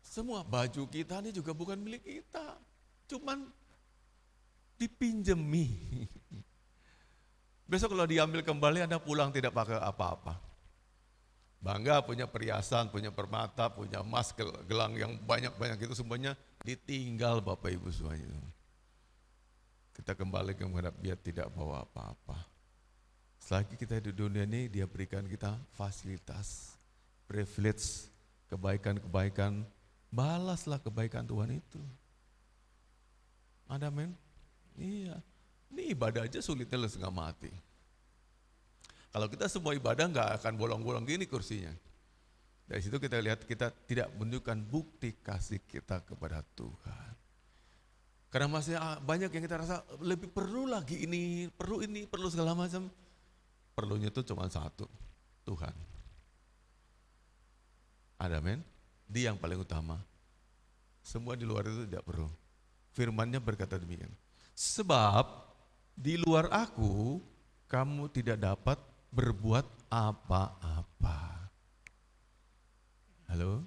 Semua baju kita ini juga bukan milik kita. Cuman dipinjemi. Besok kalau diambil kembali Anda pulang tidak pakai apa-apa. Bangga punya perhiasan, punya permata, punya emas, gelang yang banyak-banyak itu semuanya ditinggal Bapak Ibu semuanya. Kita kembali ke menghadap Dia tidak bawa apa-apa. Selagi kita di dunia ini Dia berikan kita fasilitas, privilege, kebaikan-kebaikan. Balaslah kebaikan Tuhan itu. Ada men? Iya. Ini ibadah aja sulitnya lu setengah mati. Kalau kita semua ibadah nggak akan bolong-bolong gini kursinya. Dari situ kita lihat kita tidak menunjukkan bukti kasih kita kepada Tuhan. Karena masih banyak yang kita rasa lebih perlu lagi ini, perlu segala macam. Perlunya itu cuma satu, Tuhan. Ada men? Dia yang paling utama. Semua di luar itu tidak perlu. Firman-Nya berkata demikian. Sebab di luar aku, kamu tidak dapat berbuat apa-apa. Halo?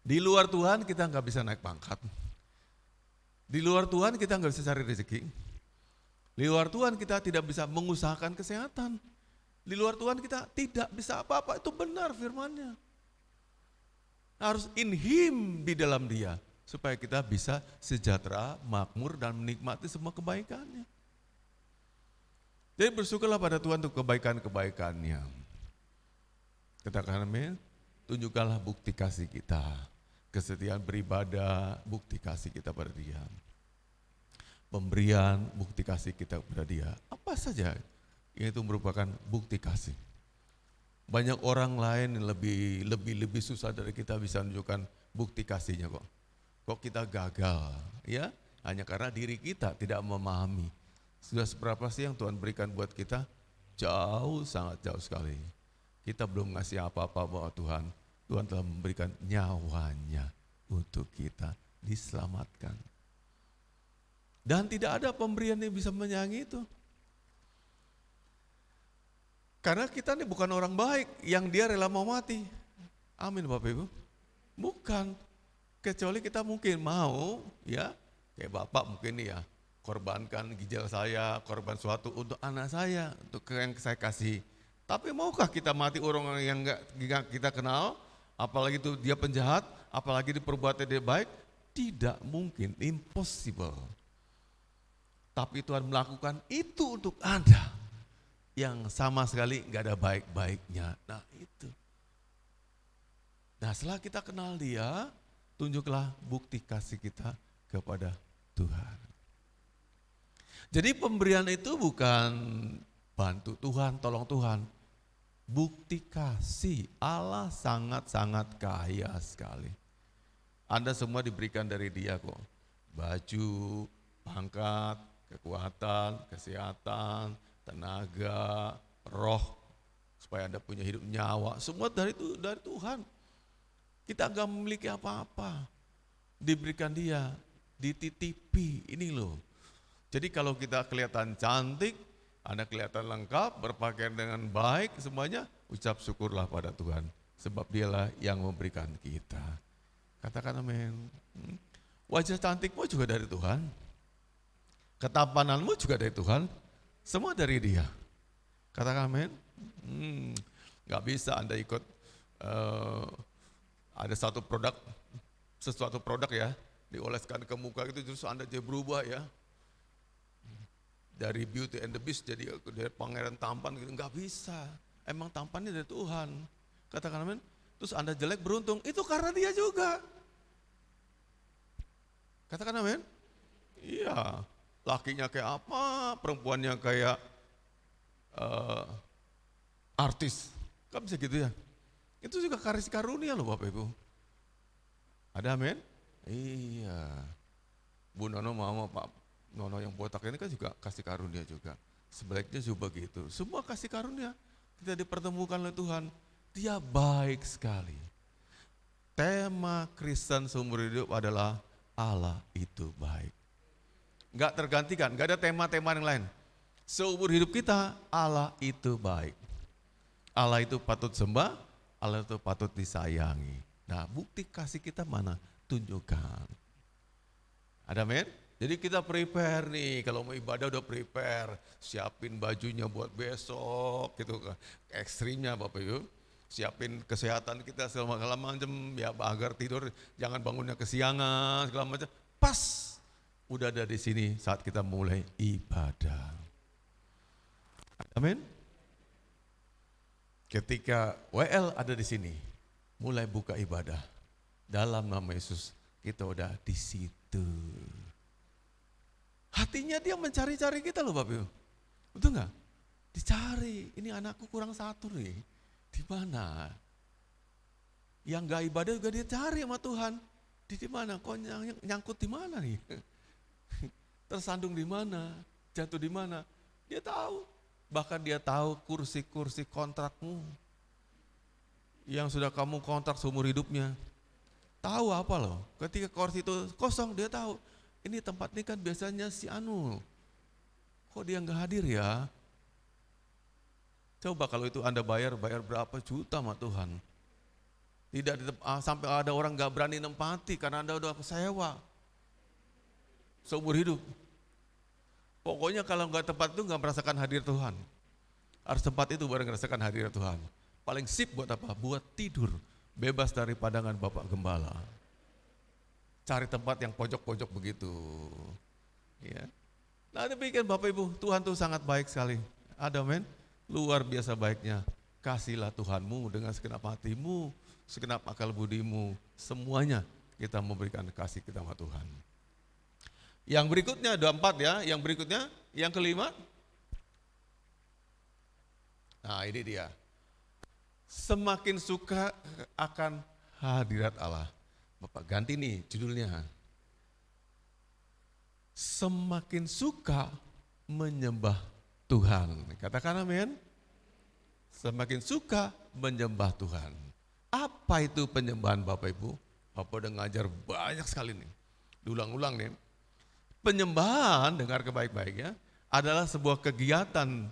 Di luar Tuhan kita nggak bisa naik pangkat. Di luar Tuhan kita nggak bisa cari rezeki. Di luar Tuhan kita tidak bisa mengusahakan kesehatan. Di luar Tuhan kita tidak bisa apa-apa. Itu benar firman-Nya. Harus in Him di dalam Dia. Supaya kita bisa sejahtera, makmur, dan menikmati semua kebaikan-Nya. Jadi bersyukurlah pada Tuhan untuk kebaikan-kebaikan-Nya. Katakan amin, tunjukkanlah bukti kasih kita. Kesetiaan beribadah, bukti kasih kita pada Dia. Pemberian, bukti kasih kita kepada Dia. Apa saja yang itu merupakan bukti kasih. Banyak orang lain yang lebih susah dari kita bisa menunjukkan bukti kasih-Nya kok. Kok kita gagal, ya? Hanya karena diri kita tidak memahami. Sudah seberapa sih yang Tuhan berikan buat kita? Jauh, sangat jauh sekali. Kita belum ngasih apa-apa buat Tuhan. Tuhan telah memberikan nyawanya untuk kita diselamatkan. Dan tidak ada pemberian yang bisa menyayangi itu. Karena kita ini bukan orang baik yang dia rela mau mati. Amin Bapak Ibu. Bukan. Kecuali kita mungkin mau ya, kayak Bapak mungkin ya, korbankan ginjal saya, korban suatu untuk anak saya, untuk yang saya kasih. Tapi maukah kita mati orang yang enggak kita kenal, apalagi itu dia penjahat, apalagi di perbuatan dia baik? Tidak mungkin, impossible. Tapi Tuhan melakukan itu untuk Anda yang sama sekali enggak ada baik-baiknya. Nah itu. Nah setelah kita kenal dia, tunjuklah bukti kasih kita kepada Tuhan. Jadi pemberian itu bukan bantu Tuhan, tolong Tuhan. Bukti kasih Allah sangat-sangat kaya sekali. Anda semua diberikan dari dia kok. Baju, pangkat, kekuatan, kesehatan, tenaga, roh, supaya Anda punya hidup nyawa. Semua dari Tuhan. Kita enggak memiliki apa-apa. Diberikan dia, dititipi, ini loh. Jadi kalau kita kelihatan cantik, Anda kelihatan lengkap, berpakaian dengan baik, semuanya ucap syukurlah pada Tuhan. Sebab dialah yang memberikan kita. Katakan amin. Wajah cantikmu juga dari Tuhan. Ketampananmu juga dari Tuhan. Semua dari dia. Katakan amin. Gak bisa Anda ikut, ada sesuatu produk ya, dioleskan ke muka itu terus Anda jadi berubah ya. Dari Beauty and the Beast jadi pangeran tampan gitu, nggak bisa. Emang tampannya dari Tuhan. Katakan amin. Terus Anda jelek beruntung, itu karena dia juga. Katakan amin. Iya, lakinya kayak apa, perempuannya kayak artis. Kan bisa gitu ya. Itu juga kasih karunia loh Bapak Ibu. Ada amin? Iya. Bu Nono mau Pak Nono yang botak ini kan juga kasih karunia juga. Sebaliknya juga begitu. Semua kasih karunia. Kita dipertemukan oleh Tuhan. Dia baik sekali. Tema Kristen seumur hidup adalah Allah itu baik. Enggak tergantikan, enggak ada tema-tema yang lain. Seumur hidup kita Allah itu baik. Allah itu patut sembah, Allah itu patut disayangi. Nah, bukti kasih kita mana? Tunjukkan. Ada amin? Jadi kita prepare nih, kalau mau ibadah udah prepare, siapin bajunya buat besok gitu, ekstrimnya Bapak Ibu, siapin kesehatan kita segala macam, ya agar tidur jangan bangunnya kesiangan segala macam. Pas udah ada di sini saat kita mulai ibadah. Amin. Ketika WL ada di sini, mulai buka ibadah dalam nama Yesus, kita udah di situ. Hatinya dia mencari-cari kita loh Bapak Ibu. Betul enggak? Dicari, ini anakku kurang satu nih. Di mana? Yang enggak ibadah juga dia cari sama Tuhan. Di mana? Kok nyangkut di mana nih? Tersandung di mana? Jatuh di mana? Dia tahu. Bahkan dia tahu kursi-kursi kontrakmu. Yang sudah kamu kontrak seumur hidupnya. Tahu apa loh? Ketika kursi itu kosong dia tahu. Ini tempat ini kan biasanya si Anu, kok dia nggak hadir ya? Coba kalau itu Anda bayar berapa juta sama Tuhan. Tidak sampai ada orang nggak berani nempati karena Anda udah sewa seumur hidup. Pokoknya kalau nggak tempat itu nggak merasakan hadir Tuhan. Harus tempat itu baru merasakan hadir Tuhan. Paling sip buat apa? Buat tidur, bebas dari pandangan Bapak Gembala. Cari tempat yang pojok-pojok begitu. Ya. Nah demikian Bapak Ibu, Tuhan tuh sangat baik sekali. Ada men, luar biasa baiknya. Kasihlah Tuhanmu dengan segenap hatimu, segenap akal budimu. Semuanya kita memberikan kasih kita sama Tuhan. Yang berikutnya ada 4 ya, yang berikutnya, yang kelima. Nah ini dia. Semakin suka akan hadirat Allah. Bapak ganti nih judulnya. Semakin suka menyembah Tuhan. Katakan amin. Semakin suka menyembah Tuhan. Apa itu penyembahan Bapak Ibu? Bapak udah ngajar banyak sekali nih. Diulang-ulang nih. Penyembahan, dengar kebaik-baiknya, adalah sebuah kegiatan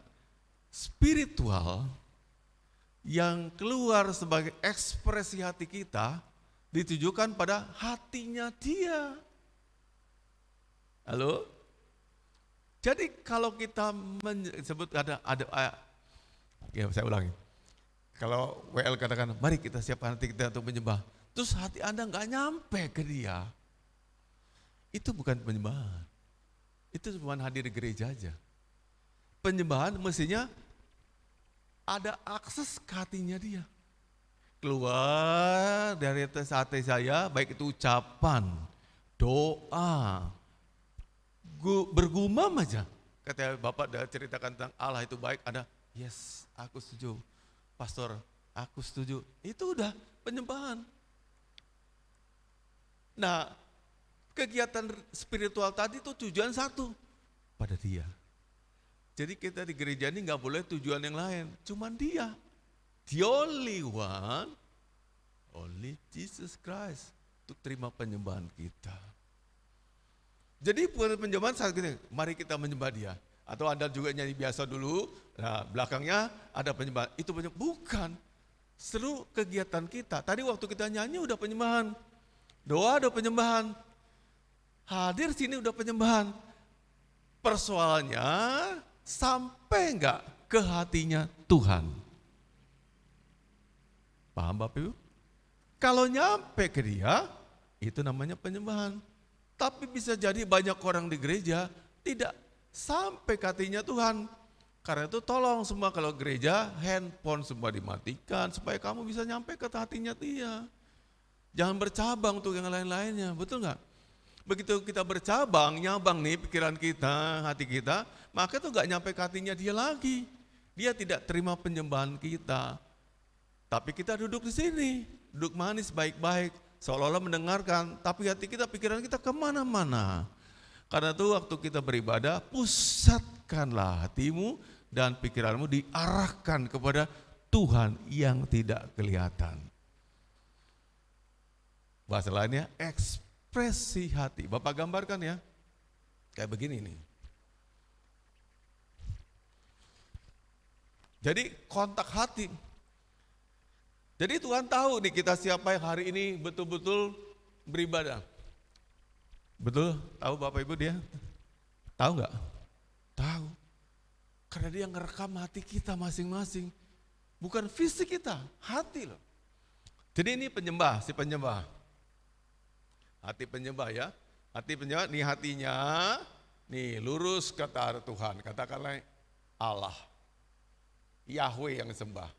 spiritual yang keluar sebagai ekspresi hati kita, ditujukan pada hatinya dia. Halo? Jadi kalau kita sebut ada ya saya ulangi. Kalau WL katakan, mari kita siapkan hati kita untuk menyembah. Terus hati Anda nggak nyampe ke dia. Itu bukan penyembahan. Itu cuma hadir di gereja aja. Penyembahan mestinya ada akses ke hatinya dia. Keluar dari hati saya, baik itu ucapan, doa, bergumam aja. Ketika Bapak ceritakan tentang Allah itu baik, ada yes, aku setuju. Pastor, aku setuju. Itu udah penyembahan. Nah, kegiatan spiritual tadi itu tujuan satu, pada dia. Jadi kita di gereja ini nggak boleh tujuan yang lain, cuman dia. The only one, only Jesus Christ, untuk terima penyembahan kita. Jadi penyembahan saat ini, mari kita menyembah dia. Atau Anda juga nyanyi biasa dulu, nah belakangnya ada penyembahan. Itu penyembahan, bukan. Seluruh kegiatan kita, tadi waktu kita nyanyi udah penyembahan. Doa udah penyembahan. Hadir sini udah penyembahan. Persoalannya sampai enggak ke hatinya Tuhan. Paham Bapak Ibu? Kalau nyampe ke dia, itu namanya penyembahan. Tapi bisa jadi banyak orang di gereja tidak sampai ke hatinya Tuhan. Karena itu tolong semua kalau gereja, handphone semua dimatikan supaya kamu bisa nyampe ke hatinya dia. Jangan bercabang untuk yang lain-lainnya, betul nggak? Begitu kita bercabang, nyabang nih pikiran kita, hati kita, maka itu nggak nyampe ke hatinya dia lagi. Dia tidak terima penyembahan kita. Tapi kita duduk di sini, duduk manis baik-baik, seolah-olah mendengarkan, tapi hati kita, pikiran kita kemana-mana. Karena itu waktu kita beribadah, pusatkanlah hatimu dan pikiranmu diarahkan kepada Tuhan yang tidak kelihatan. Bahasa lainnya, ekspresi hati. Bapak gambarkan ya, kayak begini nih. Jadi kontak hati. Jadi Tuhan tahu nih kita siapa yang hari ini betul-betul beribadah. Betul? Tahu Bapak Ibu dia? Tahu nggak? Tahu. Karena dia ngerekam hati kita masing-masing. Bukan fisik kita, hati loh. Jadi ini penyembah, si penyembah. Hati penyembah ya. Hati penyembah, nih hatinya, nih lurus ke arah Tuhan. Katakanlah Allah. Yahweh yang sembah.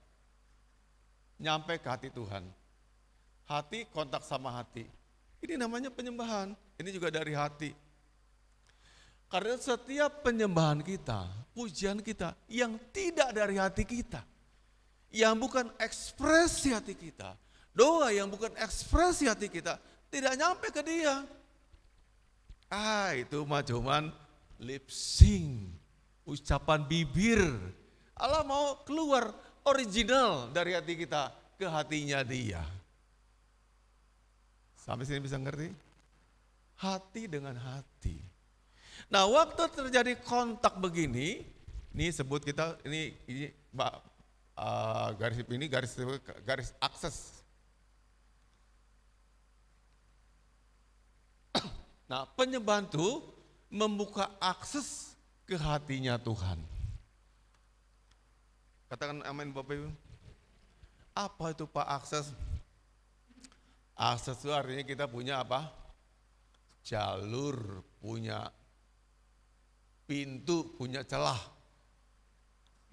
Nyampe ke hati Tuhan. Hati kontak sama hati. Ini namanya penyembahan. Ini juga dari hati. Karena setiap penyembahan kita, pujian kita yang tidak dari hati kita, yang bukan ekspresi hati kita, doa yang bukan ekspresi hati kita, tidak nyampe ke dia. Itu mah cuman lip sync, ucapan bibir. Allah mau keluar original dari hati kita ke hatinya dia. Sampai sini bisa ngerti? Hati dengan hati. Nah, waktu terjadi kontak begini, ini sebut kita ini garis ini garis akses. Nah, penyembahan itu membuka akses ke hatinya Tuhan. Katakan amin Bapak Ibu. Apa itu Pak akses? Akses itu artinya kita punya apa? Jalur, punya pintu, punya celah.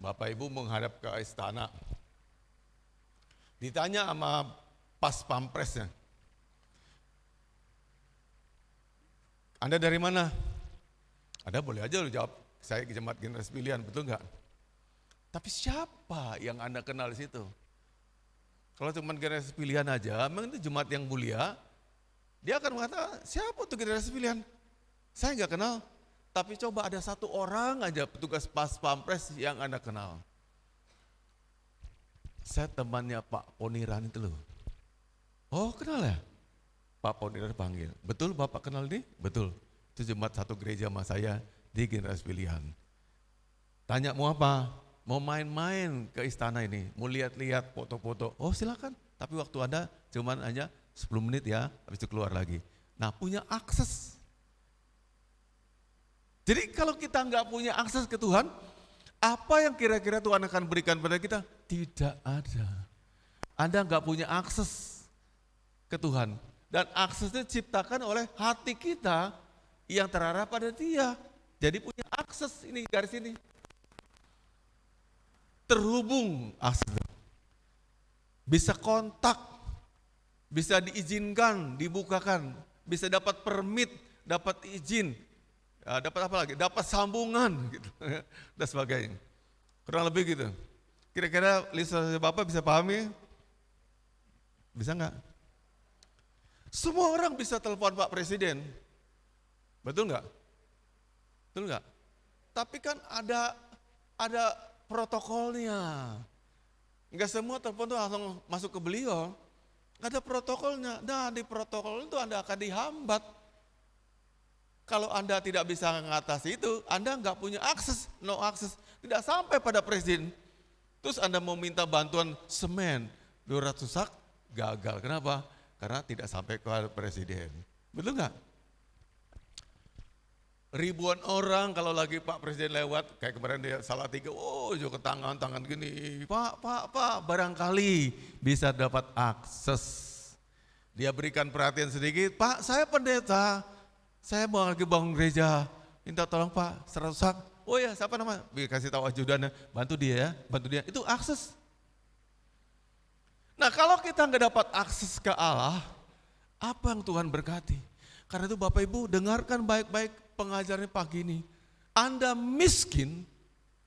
Bapak Ibu menghadap ke istana. Ditanya sama pas pampresnya. Anda dari mana? Anda boleh aja lu jawab, saya jemaat generasi pilihan, betul enggak? Tapi siapa yang Anda kenal di situ? Kalau cuma generasi pilihan aja, memang itu jemaat yang mulia, dia akan mengatakan, siapa tuh generasi pilihan? Saya enggak kenal, tapi coba ada satu orang aja petugas pas pampres yang Anda kenal. Saya temannya Pak Poniran itu loh. Oh kenal ya? Pak Poniran panggil, betul Bapak kenal ini? Betul. Itu jemaat satu gereja sama saya di generasi pilihan. Tanya mau apa? Mau main-main ke istana ini, mau lihat-lihat foto-foto. Oh silakan, tapi waktu Anda cuman hanya 10 menit ya, habis itu keluar lagi. Nah punya akses. Jadi kalau kita nggak punya akses ke Tuhan, apa yang kira-kira Tuhan akan berikan pada kita? Tidak ada. Anda nggak punya akses ke Tuhan. Dan aksesnya diciptakan oleh hati kita yang terarah pada Dia. Jadi punya akses, ini garis ini. Terhubung akses. Bisa kontak, bisa diizinkan, dibukakan, bisa dapat permit, dapat izin, dapat apa lagi? Dapat sambungan gitu, dan sebagainya. Kurang lebih gitu. Kira-kira lisan Bapak bisa pahami? Bisa nggak? Semua orang bisa telepon Pak Presiden, betul nggak? Betul nggak? Tapi kan ada protokolnya. Enggak semua telepon tuh langsung masuk ke beliau. Ada protokolnya. Nah di protokol itu Anda akan dihambat. Kalau Anda tidak bisa mengatasi itu, Anda nggak punya akses, no akses. Tidak sampai pada presiden. Terus Anda mau minta bantuan semen 200 sak, gagal. Kenapa? Karena tidak sampai ke presiden. Betul nggak? Ribuan orang kalau lagi Pak Presiden lewat, kayak kemarin dia Salatiga, oh juga tangan gini, Pak, barangkali bisa dapat akses. Dia berikan perhatian sedikit, Pak saya pendeta, saya mau lagi bangun gereja, minta tolong Pak 100 sak. Oh ya siapa nama? Kasih tahu ajudannya, bantu dia, itu akses. Nah kalau kita nggak dapat akses ke Allah, apa yang Tuhan berkati? Karena itu Bapak Ibu dengarkan baik-baik pengajaran pagi ini. Anda miskin,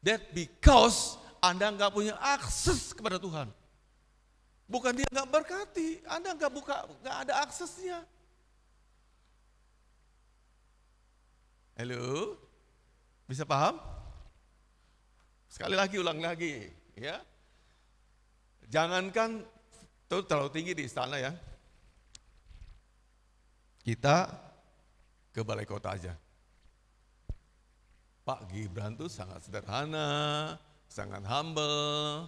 that because Anda nggak punya akses kepada Tuhan. Bukan dia nggak berkati, Anda nggak ada aksesnya. Halo, bisa paham? Sekali lagi, ulang lagi, ya. Jangankan itu terlalu tinggi di istana ya. Kita ke balai kota aja. Pak Gibran tuh sangat sederhana, sangat humble.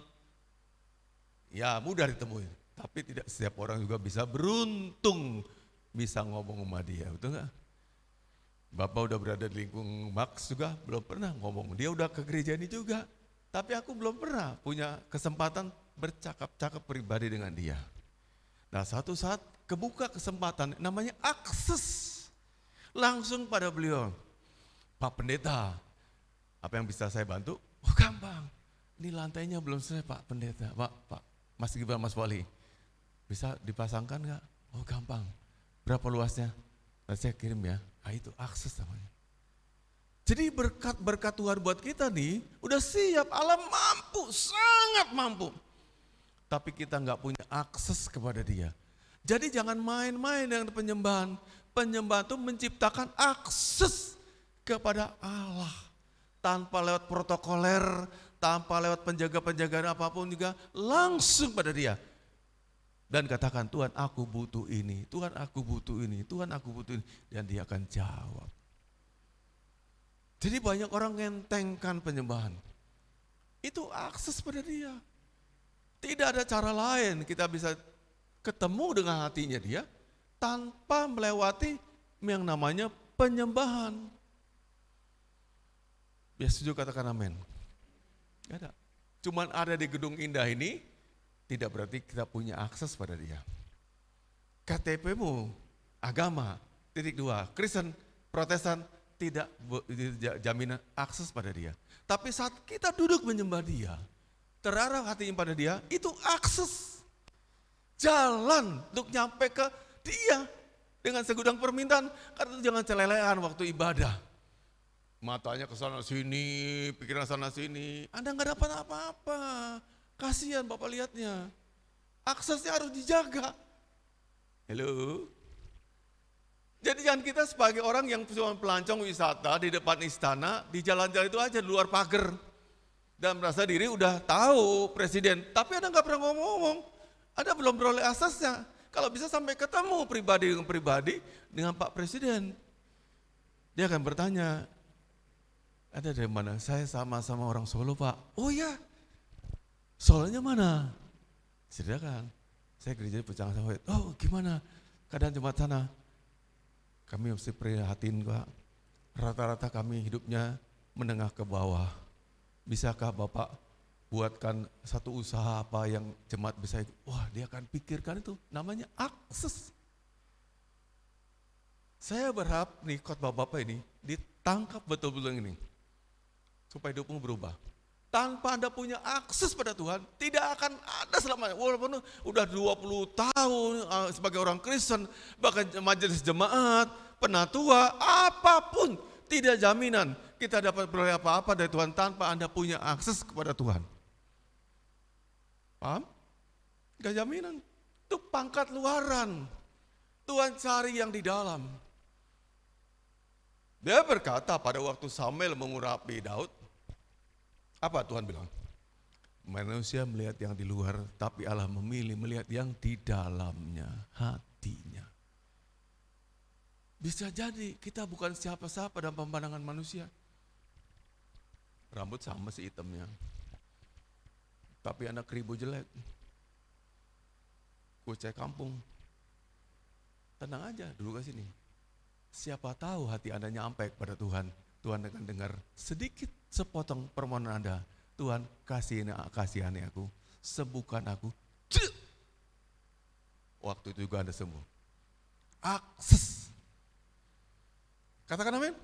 Ya mudah ditemuin, tapi tidak setiap orang juga bisa beruntung bisa ngomong sama dia, betul nggak? Bapak udah berada di lingkungan Max juga belum pernah ngomong, dia udah ke gereja ini juga. Tapi aku belum pernah punya kesempatan bercakap-cakap pribadi dengan dia. Nah satu saat kebuka kesempatan namanya akses. Langsung pada beliau, Pak Pendeta, apa yang bisa saya bantu? Oh gampang, ini lantainya belum selesai Pak Pendeta, Pak Mas Gibran, Mas Wali, bisa dipasangkan nggak? Oh gampang, berapa luasnya? Nanti saya kirim ya, nah itu akses namanya. Jadi berkat Tuhan buat kita nih, udah siap, Allah mampu, sangat mampu. Tapi kita nggak punya akses kepada Dia. Jadi jangan main-main dengan penyembahan. Penyembahan itu menciptakan akses kepada Allah. Tanpa lewat protokoler, tanpa lewat penjaga-penjagaan apapun juga, langsung pada Dia. Dan katakan, Tuhan aku butuh ini, Tuhan aku butuh ini, Tuhan aku butuh ini. Dan Dia akan jawab. Jadi banyak orang ngentengkan penyembahan. Itu akses pada Dia. Tidak ada cara lain kita bisa ketemu dengan hatinya Dia tanpa melewati yang namanya penyembahan. Ya setuju katakan amin. Gak ada. Cuman ada di gedung indah ini, tidak berarti kita punya akses pada Dia. KTP-mu, agama, titik 2, Kristen, Protestan, tidak jaminan akses pada Dia. Tapi saat kita duduk menyembah Dia, terarah hatinya pada Dia, itu akses. Jalan untuk nyampe ke Dia dengan segudang permintaan. Karena itu jangan celelean waktu ibadah. Matanya ke sana sini, pikiran sana sini. Anda nggak dapat apa-apa. Kasihan Bapak lihatnya. Aksesnya harus dijaga. Halo. Jadi jangan kita sebagai orang yang cuma pelancong wisata di depan istana, di jalan-jalan itu aja di luar pagar. Dan merasa diri udah tahu presiden. Tapi Anda nggak pernah ngomong-ngomong. Anda belum beroleh aksesnya. Kalau bisa sampai ketemu pribadi dengan Pak Presiden. Dia akan bertanya, ada dari mana? Saya sama-sama orang Solo, Pak. Oh ya, Solonya mana? Silakan. Saya gereja di Pucang Sawit. Oh gimana keadaan jemaat sana? Kami mesti prihatin, Pak. Rata-rata kami hidupnya menengah ke bawah. Bisakah Bapak buatkan satu usaha apa yang jemaat bisa ikut? Wah, dia akan pikirkan itu, namanya akses. Saya berharap nih khotbah Bapak ini ditangkap betul-betul ini, supaya hidupmu berubah. Tanpa Anda punya akses pada Tuhan, tidak akan ada selamanya. Walaupun udah 20 tahun sebagai orang Kristen, bahkan majelis jemaat, penatua, apapun, tidak jaminan kita dapat beroleh apa-apa dari Tuhan tanpa Anda punya akses kepada Tuhan. Paham? Gak jaminan. Itu pangkat luaran. Tuhan cari yang di dalam. Dia berkata pada waktu Samuel mengurapi Daud, apa Tuhan bilang? Manusia melihat yang di luar, tapi Allah memilih melihat yang di dalamnya, hatinya. Bisa jadi kita bukan siapa-siapa dalam pandangan manusia. Rambut sama si hitamnya, tapi anak keribu jelek. Kucai kampung. Tenang aja, dulu ke sini. Siapa tahu hati Anda nyampe kepada Tuhan. Tuhan akan dengar sedikit sepotong permohonan Anda. Tuhan kasihani aku, sembuhkan aku. Waktu itu juga Anda sembuh. Akses. Katakan amin.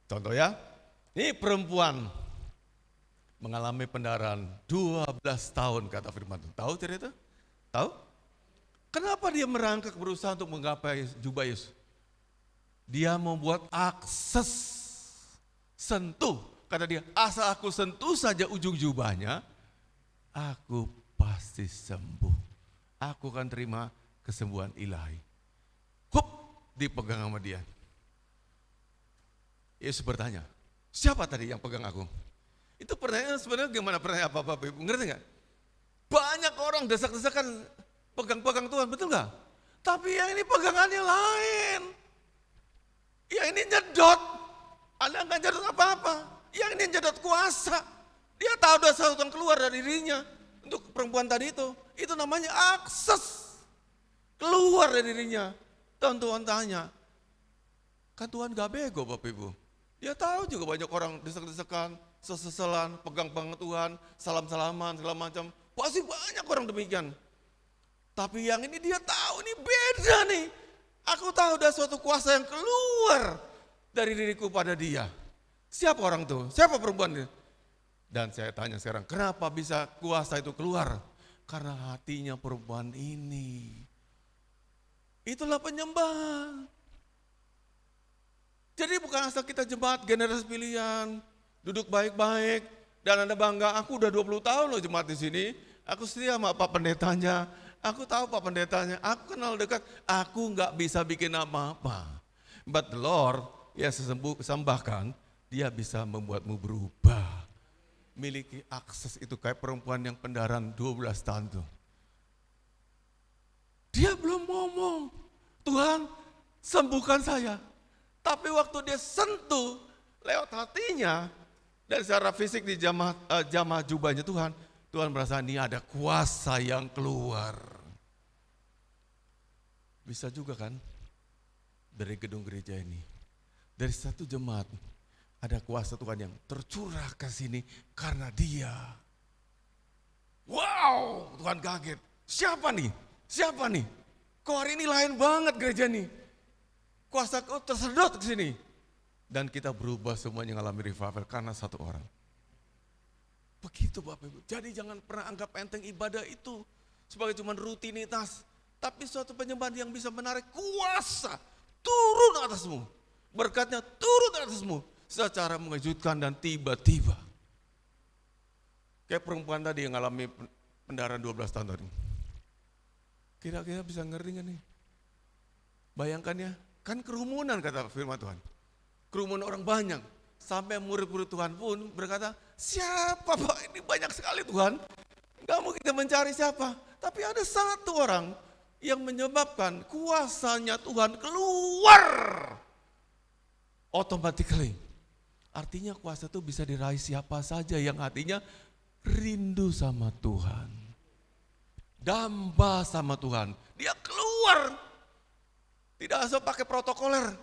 Contoh ya, ini perempuan mengalami pendarahan 12 tahun kata firman Tuhan. Tahu cerita? Tahu? Kenapa dia merangkak berusaha untuk menggapai jubah Yesus? Dia membuat akses, sentuh. Karena dia, asal aku sentuh saja ujung jubahnya, aku pasti sembuh. Aku akan terima kesembuhan ilahi. Hup, dipegang sama dia. Yesus bertanya, siapa tadi yang pegang aku? Itu pertanyaan sebenarnya gimana pertanyaan apa-apa, Ibu? Ngerti nggak? Banyak orang desak-desakan pegang-pegang Tuhan, betul nggak? Tapi yang ini pegangannya lain. Yang ini nyedot, Anda nggak nyedot apa-apa. Yang ini nyedot kuasa. Dia tahu dosa Tuhan keluar dari dirinya. Untuk perempuan tadi itu namanya akses. Keluar dari dirinya. Tuhan tanya, kan Tuhan gak bego Bapak Ibu. Dia tahu juga banyak orang desak-desakan, seselan, pegang-pegang Tuhan, salam-salaman, segala macam. Pasti banyak orang demikian. Tapi yang ini dia tahu ini beda nih. Aku tahu ada suatu kuasa yang keluar dari diriku pada dia. Siapa orang itu? Siapa perempuan itu? Dan saya tanya sekarang, kenapa bisa kuasa itu keluar? Karena hatinya perempuan ini. Itulah penyembah. Jadi bukan asal kita jemaat generasi pilihan, duduk baik-baik, dan Anda bangga, aku udah 20 tahun loh jemaat di sini, aku setia sama Pak Pendetanya, aku tahu Pak Pendetanya, aku kenal dekat, aku nggak bisa bikin apa-apa. But the Lord, ya sembahkan, dia bisa membuatmu berubah. Miliki akses itu kayak perempuan yang pendarahan 12 tahun tuh. Dia belum ngomong, Tuhan sembuhkan saya. Tapi waktu dia sentuh lewat hatinya, dan secara fisik di jamah jubahnya Tuhan, Tuhan merasa ini ada kuasa yang keluar. Bisa juga kan dari gedung gereja ini, dari satu jemaat ada kuasa Tuhan yang tercurah ke sini karena dia. Wow, Tuhan kaget. Siapa nih? Siapa nih? Kok hari ini lain banget gereja nih? Kuasa kau tersedot ke sini. Dan kita berubah semuanya mengalami revival karena satu orang. Begitu Bapak Ibu. Jadi jangan pernah anggap enteng ibadah itu sebagai cuma rutinitas. Tapi suatu penyembahan yang bisa menarik kuasa turun atasmu. Berkatnya turun atasmu secara mengejutkan dan tiba-tiba. Kayak perempuan tadi yang mengalami pendarahan 12 tahun tadi. Kira-kira bisa ngerti gak nih? Bayangkan ya, kan kerumunan kata firman Tuhan. Kerumunan orang banyak. Sampai murid-murid Tuhan pun berkata, siapa Pak? Ini banyak sekali Tuhan. Gak mau kita mencari siapa. Tapi ada satu orang yang menyebabkan kuasanya Tuhan keluar. automatically. Artinya kuasa itu bisa diraih siapa saja yang hatinya rindu sama Tuhan. Damba sama Tuhan. Dia keluar. Tidak asal pakai protokoler.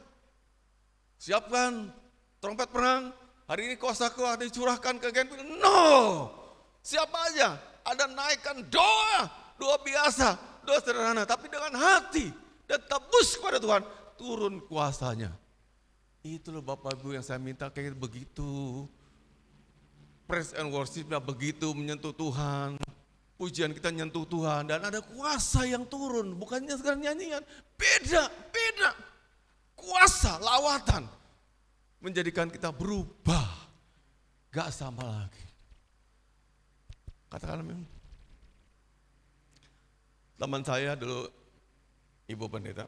Siapkan trompet perang. Hari ini kuasaku akan dicurahkan ke Genpil. No. Siapa aja. Ada naikkan doa. Doa biasa. Doa sederhana. Tapi dengan hati. Dan tebus kepada Tuhan. Turun kuasanya. Itu loh Bapak Ibu yang saya minta kayak begitu. Praise and worship-nya begitu menyentuh Tuhan. Pujian kita menyentuh Tuhan dan ada kuasa yang turun. Bukannya sekedar nyanyian. Beda. Kuasa, lawatan. Menjadikan kita berubah. Gak sama lagi. Katakan amin. Teman saya dulu, Ibu Pendeta.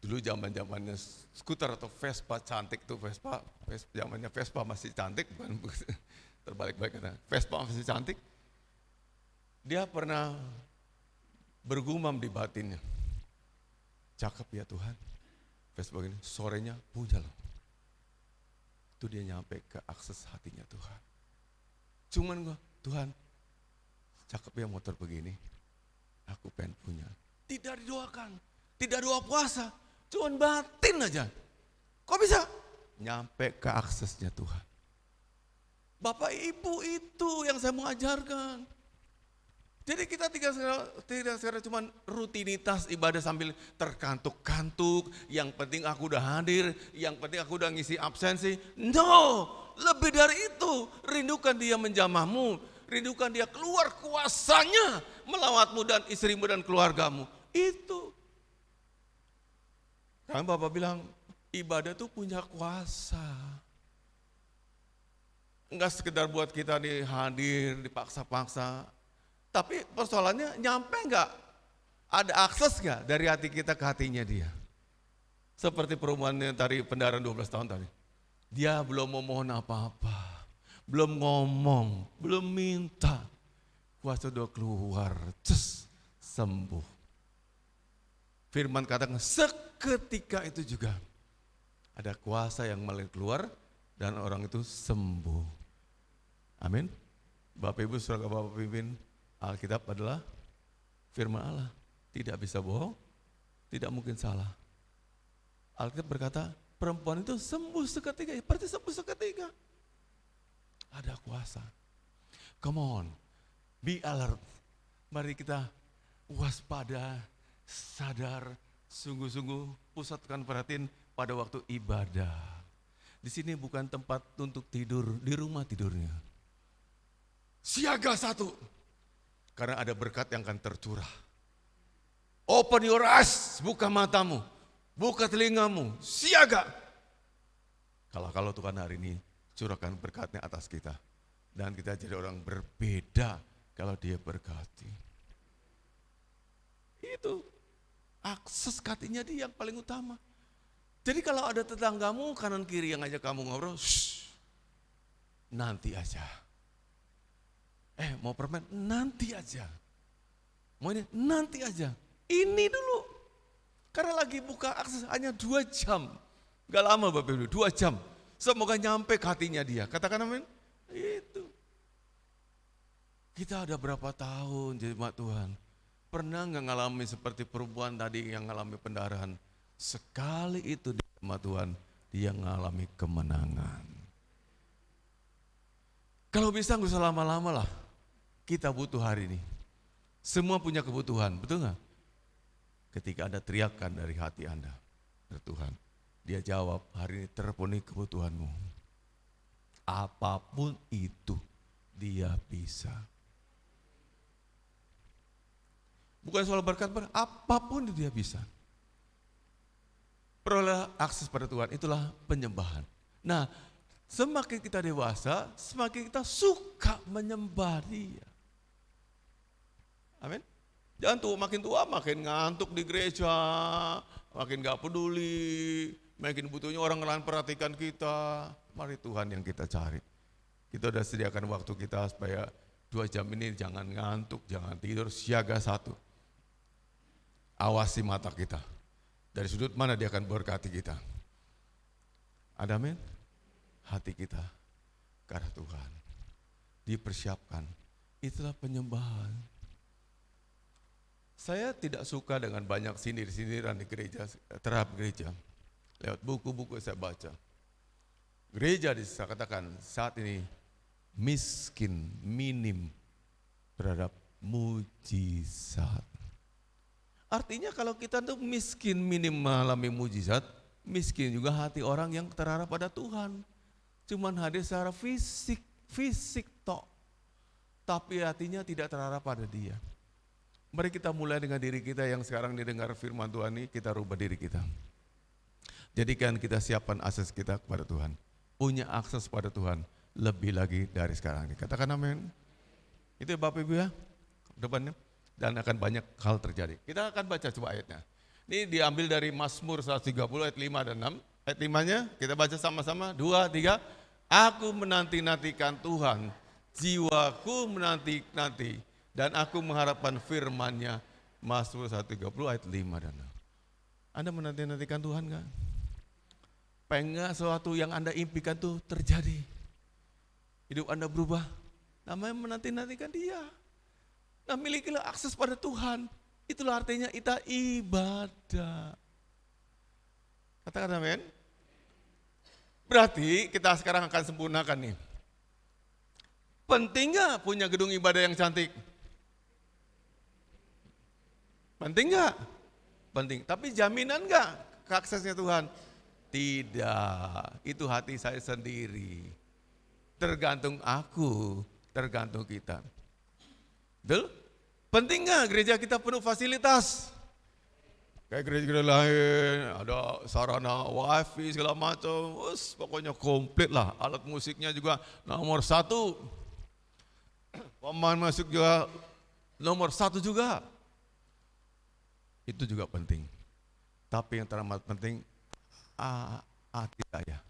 Dulu zamannya skuter atau Vespa cantik tuh zamannya Vespa masih cantik, bukan terbalik-balik karena Vespa masih cantik. Dia pernah bergumam di batinnya, cakep ya Tuhan, Vespa ini sorenya punya loh. Itu dia nyampe ke akses hatinya Tuhan. Cuman gua, Tuhan, cakep ya motor begini, aku pengen punya. Tidak didoakan, tidak doa puasa. Cuman batin aja. Kok bisa? Nyampe ke aksesnya Tuhan. Bapak Ibu itu yang saya mau ajarkan. Jadi kita tidak sekedar cuma rutinitas ibadah sambil terkantuk-kantuk. Yang penting aku udah hadir, yang penting aku udah ngisi absensi. No, lebih dari itu. Rindukan dia menjamahmu, rindukan dia keluar kuasanya melawatmu dan istrimu dan keluargamu. Itu. Karena Bapak bilang, ibadah itu punya kuasa. Enggak sekedar buat kita nih hadir, dipaksa-paksa. Tapi persoalannya nyampe enggak? Ada akses enggak dari hati kita ke hatinya dia? Seperti perempuannya tadi, pendarahan 12 tahun tadi. Dia belum memohon apa-apa. Belum ngomong, belum minta. Kuasa udah keluar, sembuh. Firman katakan seketika itu juga ada kuasa yang mulai keluar dan orang itu sembuh. Amin. Bapak Ibu saudara Bapak pimpin, Alkitab adalah firman Allah. Tidak bisa bohong, tidak mungkin salah. Alkitab berkata perempuan itu sembuh seketika, berarti sembuh seketika. Ada kuasa. Come on, be alert. Mari kita waspada, sadar, sungguh-sungguh pusatkan perhatian pada waktu ibadah. Di sini bukan tempat untuk tidur, di rumah tidurnya. Siaga satu, karena ada berkat yang akan tercurah. Open your eyes, buka matamu, buka telingamu, siaga. Kalau Tuhan hari ini curahkan berkatnya atas kita. Dan kita jadi orang berbeda kalau dia berkati. Itu. Akses hatinya dia yang paling utama. Jadi kalau ada tetanggamu kanan kiri yang ngajak kamu ngobrol, nanti aja. Mau permen, nanti aja. Mau ini, nanti aja. Ini dulu. Karena lagi buka akses hanya 2 jam. Gak lama Bapak Ibu, 2 jam. Semoga nyampe ke hatinya dia. Katakan amin. Itu. Kita ada berapa tahun jadi jemaat Tuhan. Pernah nggak ngalami seperti perempuan tadi yang ngalami pendarahan? Sekali itu di jemaat Tuhan, dia ngalami kemenangan. Kalau bisa nggak usah lama-lama lah. Kita butuh hari ini. Semua punya kebutuhan, betul nggak? Ketika ada teriakan dari hati Anda, dari Tuhan, dia jawab, hari ini terpenuhi kebutuhanmu. Apapun itu, dia bisa. Bukan soal berkat, apapun dia bisa. Peroleh akses pada Tuhan, itulah penyembahan. Nah, semakin kita dewasa, semakin kita suka menyembah dia. Amin. Jangan makin tua makin ngantuk di gereja, makin gak peduli, makin butuhnya orang lain perhatikan kita. Mari Tuhan yang kita cari. Kita udah sediakan waktu kita supaya 2 jam ini jangan ngantuk, jangan tidur, siaga satu. Awasi mata kita. Dari sudut mana dia akan berkati kita. Ada amin? Hati kita ke arah Tuhan. Dipersiapkan. Itulah penyembahan. Saya tidak suka dengan banyak sindir-sindiran di gereja, terhadap gereja. Lewat buku-buku saya baca. Gereja saya katakan saat ini miskin, minim terhadap mujizat. Artinya kalau kita tuh miskin, minim mengalami mujizat, miskin juga hati orang yang terarah pada Tuhan. Cuman hadir secara fisik tok. Tapi hatinya tidak terarah pada Dia. Mari kita mulai dengan diri kita yang sekarang didengar firman Tuhan ini, kita rubah diri kita. Jadikan kita siapkan akses kita kepada Tuhan. Punya akses pada Tuhan lebih lagi dari sekarang ini. Katakan amin. Itu ya Bapak Ibu ya, depannya. Dan akan banyak hal terjadi. Kita akan baca coba ayatnya. Ini diambil dari Mazmur 130 ayat 5 dan 6. Ayat 5-nya kita baca sama-sama. 2, 3. Aku menanti-nantikan Tuhan, jiwaku menanti-nanti, dan aku mengharapkan firman-Nya. Mazmur 130 ayat 5 dan 6. Anda menanti-nantikan Tuhan kan? Pengen sesuatu yang Anda impikan itu terjadi. Hidup Anda berubah. Namanya menanti-nantikan Dia. Nah, milikilah akses pada Tuhan. Itulah artinya kita ibadah. Katakan amin. Berarti kita sekarang akan sempurnakan nih. Penting gak punya gedung ibadah yang cantik? Penting gak? Penting. Tapi jaminan gak aksesnya Tuhan? Tidak. Itu hati saya sendiri. Tergantung aku, tergantung kita. Betul? Penting nggak gereja kita penuh fasilitas? Kayak gereja-gereja lain, ada sarana wifi segala macam, pokoknya komplit lah. Alat musiknya juga nomor 1. Pemain masuk juga nomor 1 juga. Itu juga penting. Tapi yang teramat penting, hati saya.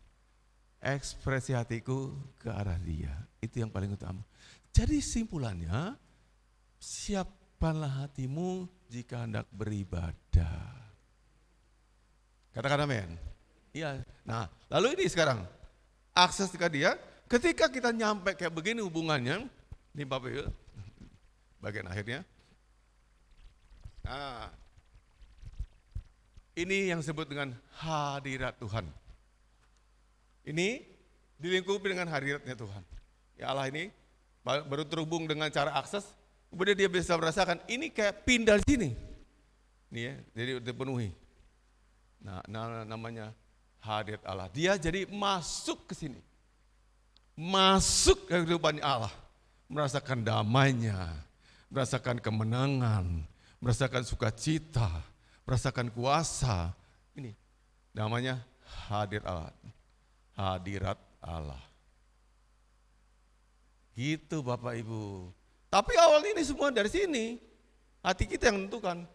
Ekspresi hatiku ke arah Dia. Itu yang paling utama. Jadi simpulannya, siapkanlah hatimu jika hendak beribadah. Katakan amin. Iya. Nah, lalu ini sekarang akses ke Dia. Ketika kita nyampe kayak begini hubungannya, ini Bapak Ibu, bagian akhirnya. Nah, ini yang disebut dengan hadirat Tuhan. Ini dilingkupi dengan hadiratnya Tuhan. Ya Allah ini baru terhubung dengan cara akses. Kemudian dia bisa merasakan ini kayak pindah di sini. Nih ya, jadi dipenuhi. Nah, namanya hadirat Allah. Dia jadi masuk ke sini. Masuk ke kehidupan Allah. Merasakan damainya, merasakan kemenangan, merasakan sukacita, merasakan kuasa. Ini namanya hadirat Allah. Hadirat Allah. Gitu Bapak Ibu. Tapi awal ini semua dari sini. Hati kita yang menentukan.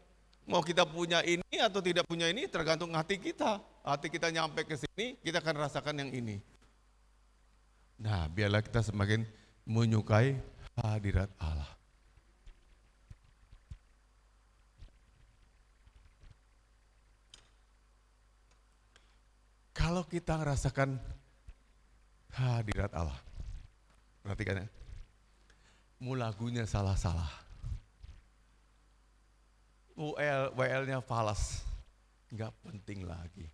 Mau kita punya ini atau tidak punya ini tergantung hati kita. Hati kita nyampe ke sini, kita akan rasakan yang ini. Nah, biarlah kita semakin menyukai hadirat Allah. Kalau kita merasakan hadirat Allah, perhatikan ya. Lagunya salah-salah. WL-nya falas. Enggak penting lagi.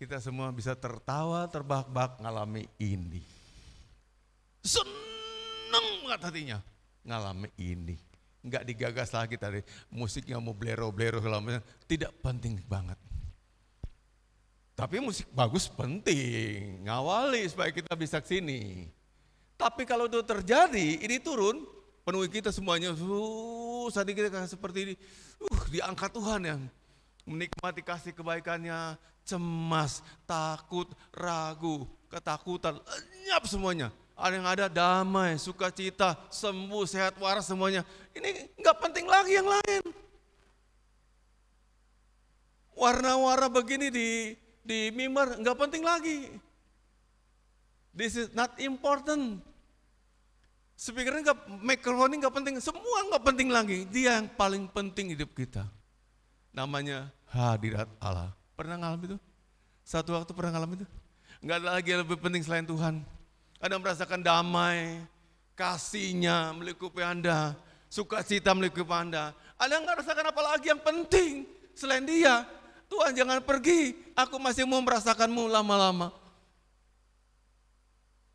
Kita semua bisa tertawa, terbahak-bahak ngalami ini. Seneng banget hatinya ngalami ini. Enggak digagas lagi tadi musiknya mau blero-blero segala macam. Tidak penting banget. Tapi musik bagus penting. Ngawali supaya kita bisa ke sini. Tapi kalau itu terjadi, ini turun, penuhi kita semuanya, tadi kita seperti ini, diangkat Tuhan yang menikmati kasih kebaikannya, cemas, takut, ragu, ketakutan, lenyap semuanya. Ada yang ada damai, sukacita, sembuh, sehat, waras semuanya. Ini enggak penting lagi yang lain. Warna-warna begini di mimbar enggak penting lagi. This is not important. Speakernya enggak, microphone enggak penting, semua enggak penting lagi. Dia yang paling penting hidup kita. Namanya hadirat Allah. Pernah ngalamin itu? Satu waktu pernah ngalamin itu? Enggak ada lagi yang lebih penting selain Tuhan. Anda merasakan damai, kasih-Nya melingkupi Anda, sukacita melingkupi Anda. Anda enggak rasakan apa lagi yang penting selain Dia. Tuhan jangan pergi, aku masih mau merasakanmu lama-lama.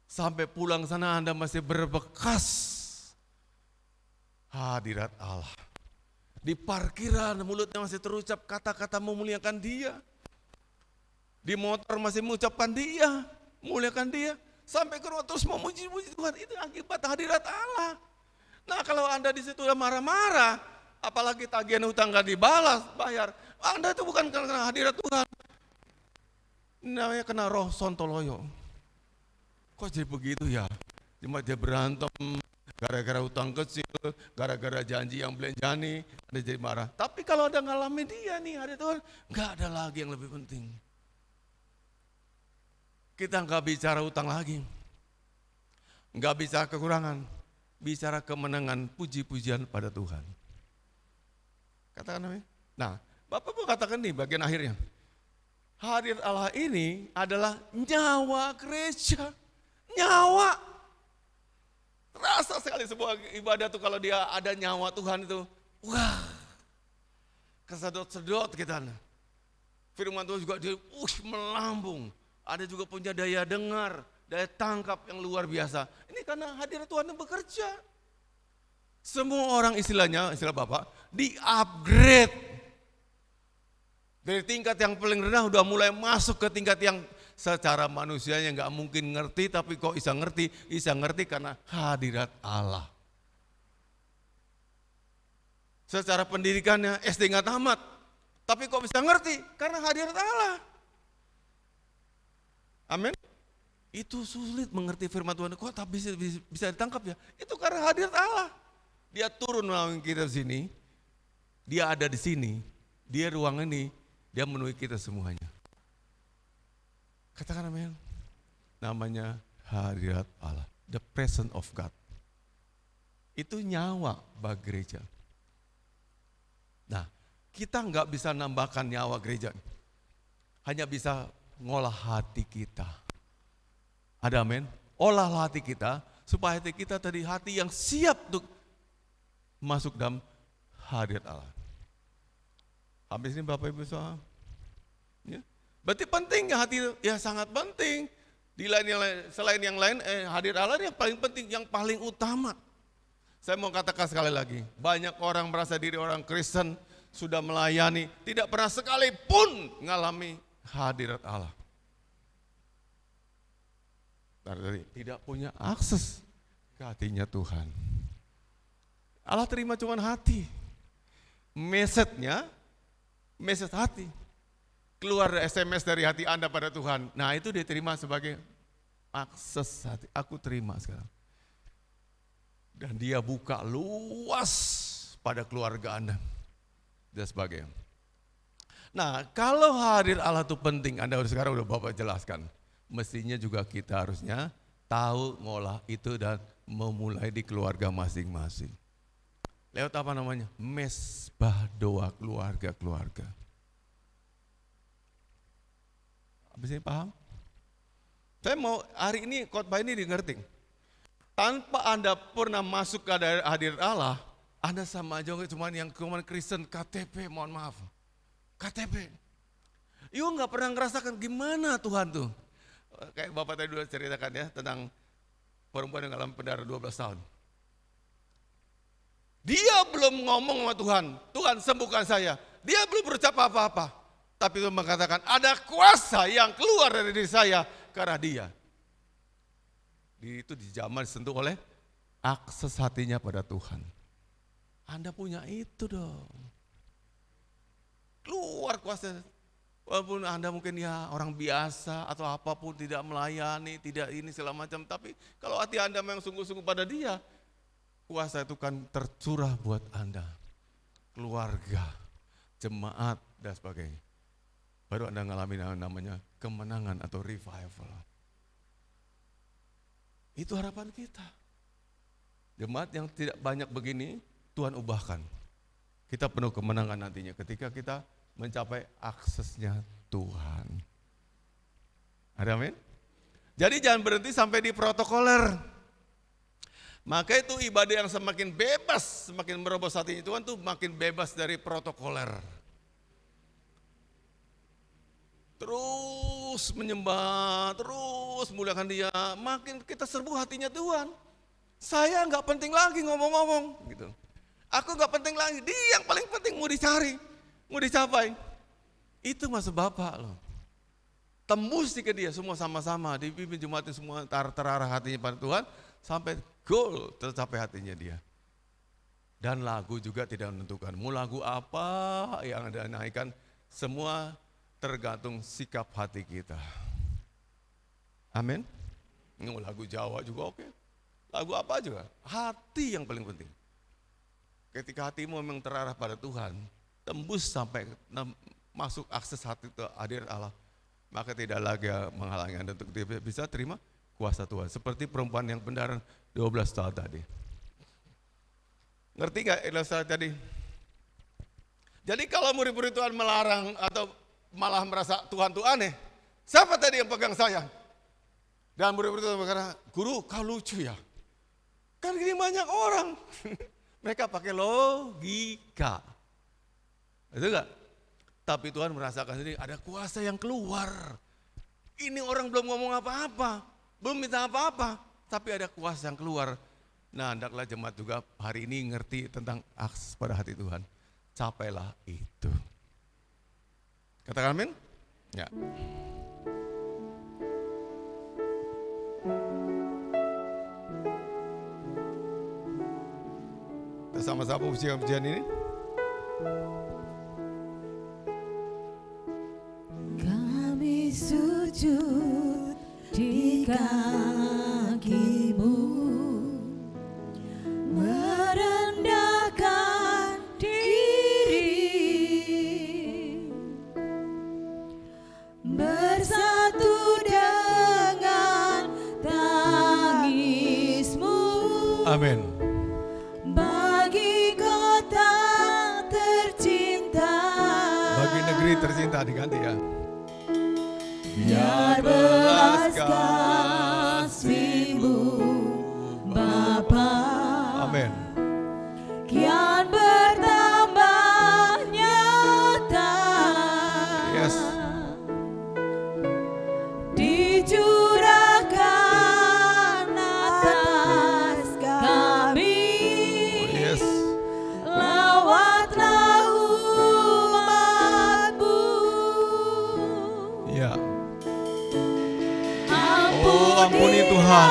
Sampai pulang sana Anda masih berbekas hadirat Allah. Di parkiran mulutnya masih terucap kata-kata memuliakan Dia. Di motor masih mengucapkan Dia, muliakan Dia. Sampai ke rumah terus memuji-muji Tuhan, itu akibat hadirat Allah. Nah kalau Anda di situ udah marah-marah, apalagi tagihan hutang gak dibalas, bayar, Anda itu bukan karena hadirat Tuhan. Namanya kena roh sontoloyo. Kok jadi begitu ya? Cuma dia berantem, gara-gara hutang kecil, gara-gara janji yang belanjani, Anda jadi marah. Tapi kalau Anda ngalamin Dia nih, hadirat Tuhan, gak ada lagi yang lebih penting. Kita nggak bicara utang lagi, nggak bicara kekurangan, bicara kemenangan, puji-pujian pada Tuhan. Katakan namanya. Nah, Bapak mau katakan nih bagian akhirnya. Hadirat Allah ini adalah nyawa gereja, nyawa. Rasa sekali sebuah ibadah tuh kalau dia ada nyawa Tuhan itu, wah, kesedot-sedot kita. Firman Tuhan juga dia melambung. Ada juga punya daya dengar, daya tangkap yang luar biasa. Ini karena hadirat Tuhan yang bekerja. Semua orang istilahnya, istilah Bapak, di-upgrade. Dari tingkat yang paling rendah udah mulai masuk ke tingkat yang secara manusianya nggak mungkin ngerti, tapi kok bisa ngerti karena hadirat Allah. Secara pendidikannya SD nggak tamat, tapi kok bisa ngerti karena hadirat Allah. Amin. Itu sulit mengerti firman Tuhan. Kok tak bisa ditangkap ya? Itu karena hadirat Allah. Dia turun melalui kita di sini. Dia ada di sini. Dia ruang ini. Dia memenuhi kita semuanya. Katakan amin. Namanya hadirat Allah. The presence of God. Itu nyawa bagi gereja. Nah, kita nggak bisa nambahkan nyawa gereja. Hanya bisa ngolah hati kita. Ada amin. Olah hati kita supaya hati kita tadi hati yang siap untuk masuk dalam hadirat Allah. Habis ini Bapak Ibu Saudara. Ya. Berarti penting ya hati ya sangat penting. Di lain yang lain, selain yang lain hadirat Allah yang paling penting, yang paling utama. Saya mau katakan sekali lagi, banyak orang merasa diri orang Kristen sudah melayani, tidak pernah sekalipun mengalami hadirat Allah. Tadi tidak punya akses ke hatinya Tuhan. Allah terima cuma hati. Message-nya, message hati. Keluar SMS dari hati Anda pada Tuhan. Nah itu diterima sebagai akses hati. Aku terima sekarang. Dan dia buka luas pada keluarga Anda. Dan sebagainya. Nah, kalau hadir Allah itu penting, Anda sekarang udah Bapak jelaskan. Mestinya juga kita harusnya tahu ngolah itu dan memulai di keluarga masing-masing. Lewat apa namanya? Mesbah doa keluarga-keluarga. Habis ini paham? Saya mau hari ini khotbah ini dimengerti. Tanpa Anda pernah masuk ke hadirat Allah, Anda sama aja cuma yang Kristen KTP, mohon maaf. KTP. Ibu nggak pernah ngerasakan gimana Tuhan tuh. Kayak Bapak tadi udah ceritakan ya tentang perempuan yang ngalamin pendarahan 12 tahun. Dia belum ngomong sama Tuhan, Tuhan sembuhkan saya. Dia belum berucap apa-apa. Tapi Tuhan mengatakan ada kuasa yang keluar dari diri saya karena dia. Itu di zaman disentuh oleh akses hatinya pada Tuhan. Anda punya itu dong. Keluar kuasa. Walaupun Anda mungkin ya orang biasa atau apapun tidak melayani, tidak ini segala macam. Tapi kalau hati Anda memang sungguh-sungguh pada dia, kuasa itu kan tercurah buat Anda. Keluarga, jemaat dan sebagainya. Baru Anda ngalamin namanya kemenangan atau revival. Itu harapan kita. Jemaat yang tidak banyak begini, Tuhan ubahkan. Kita penuh kemenangan nantinya ketika kita mencapai aksesnya Tuhan. Ada amin? Jadi jangan berhenti sampai di protokoler. Maka itu ibadah yang semakin bebas, semakin merobos hati Tuhan tuh makin bebas dari protokoler. Terus menyembah, terus muliakan Dia, makin kita serbu hatinya Tuhan. Saya nggak penting lagi ngomong-ngomong, gitu. Aku nggak penting lagi, Dia yang paling penting mau dicari, mau dicapai. Itu maksud Bapak loh. Tembus ke Dia semua sama-sama, dipimpin jemaatnya semua terarah hatinya pada Tuhan, sampai goal tercapai hatinya Dia. Dan lagu juga tidak menentukan, mau lagu apa yang Anda naikkan, semua tergantung sikap hati kita. Amin. Lagu Jawa juga oke. Lagu apa juga, hati yang paling penting. Ketika hatimu memang terarah pada Tuhan, tembus sampai masuk akses hati ke hadirat Allah, maka tidak lagi menghalangi Anda untuk bisa terima kuasa Tuhan. Seperti perempuan yang pendaran 12 tahun tadi. Ngerti gak ilustrasi tadi? Jadi kalau murid-murid Tuhan melarang atau malah merasa Tuhan itu aneh, siapa tadi yang pegang saya? Dan murid-murid Tuhan berkata, guru kau lucu ya. Kan gini banyak orang. Mereka pakai logika. Itu enggak? Tapi Tuhan merasakan sendiri ada kuasa yang keluar. Ini orang belum ngomong apa-apa, belum minta apa-apa, tapi ada kuasa yang keluar. Nah, hendaklah jemaat juga hari ini ngerti tentang akses pada hati Tuhan. Capailah itu. Katakan amin? Ya. Kita sama-sama pujian ini. Kami sujud di kaki-Mu, merendahkan diri, bersatu dengan tangis-Mu. Amin. Bagi kota tercinta, Bagi negeri tercinta diganti ya. biar belas kasih-Mu Bapa, Amin. kian bertambah nyata. Yes. Dicurahkan atas kami, Yes. lawatlah umat-Mu. Ya. Oh, ampuni Tuhan.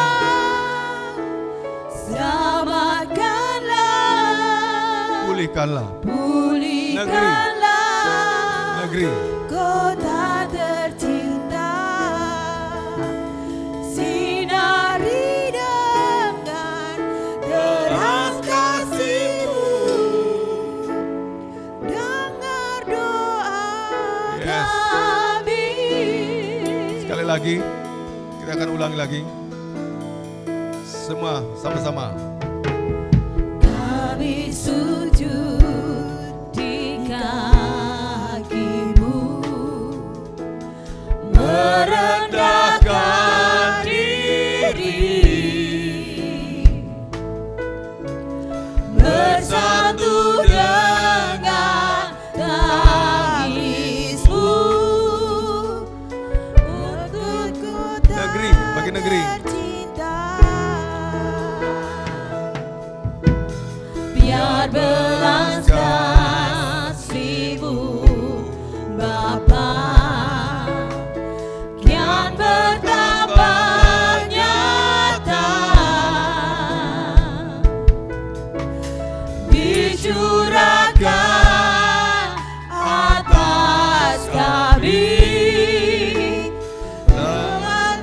Selamatkanlah, Pulihkanlah pulihkanlah negeri. kota tercinta, sinari dengan terang kasih-Mu, dengar doa Yes. kami. Sekali lagi, kita akan ulangi lagi. Semua sama-sama. Kami sujud di kaki-Mu, merendahkan diri, bersatu dengan tangis-Mu, untuk kota Negeri, bagi negeri. tercinta. Biar belas kasih-Mu Bapa, kian bertambah nyata, dicurahkan atas kami, dengan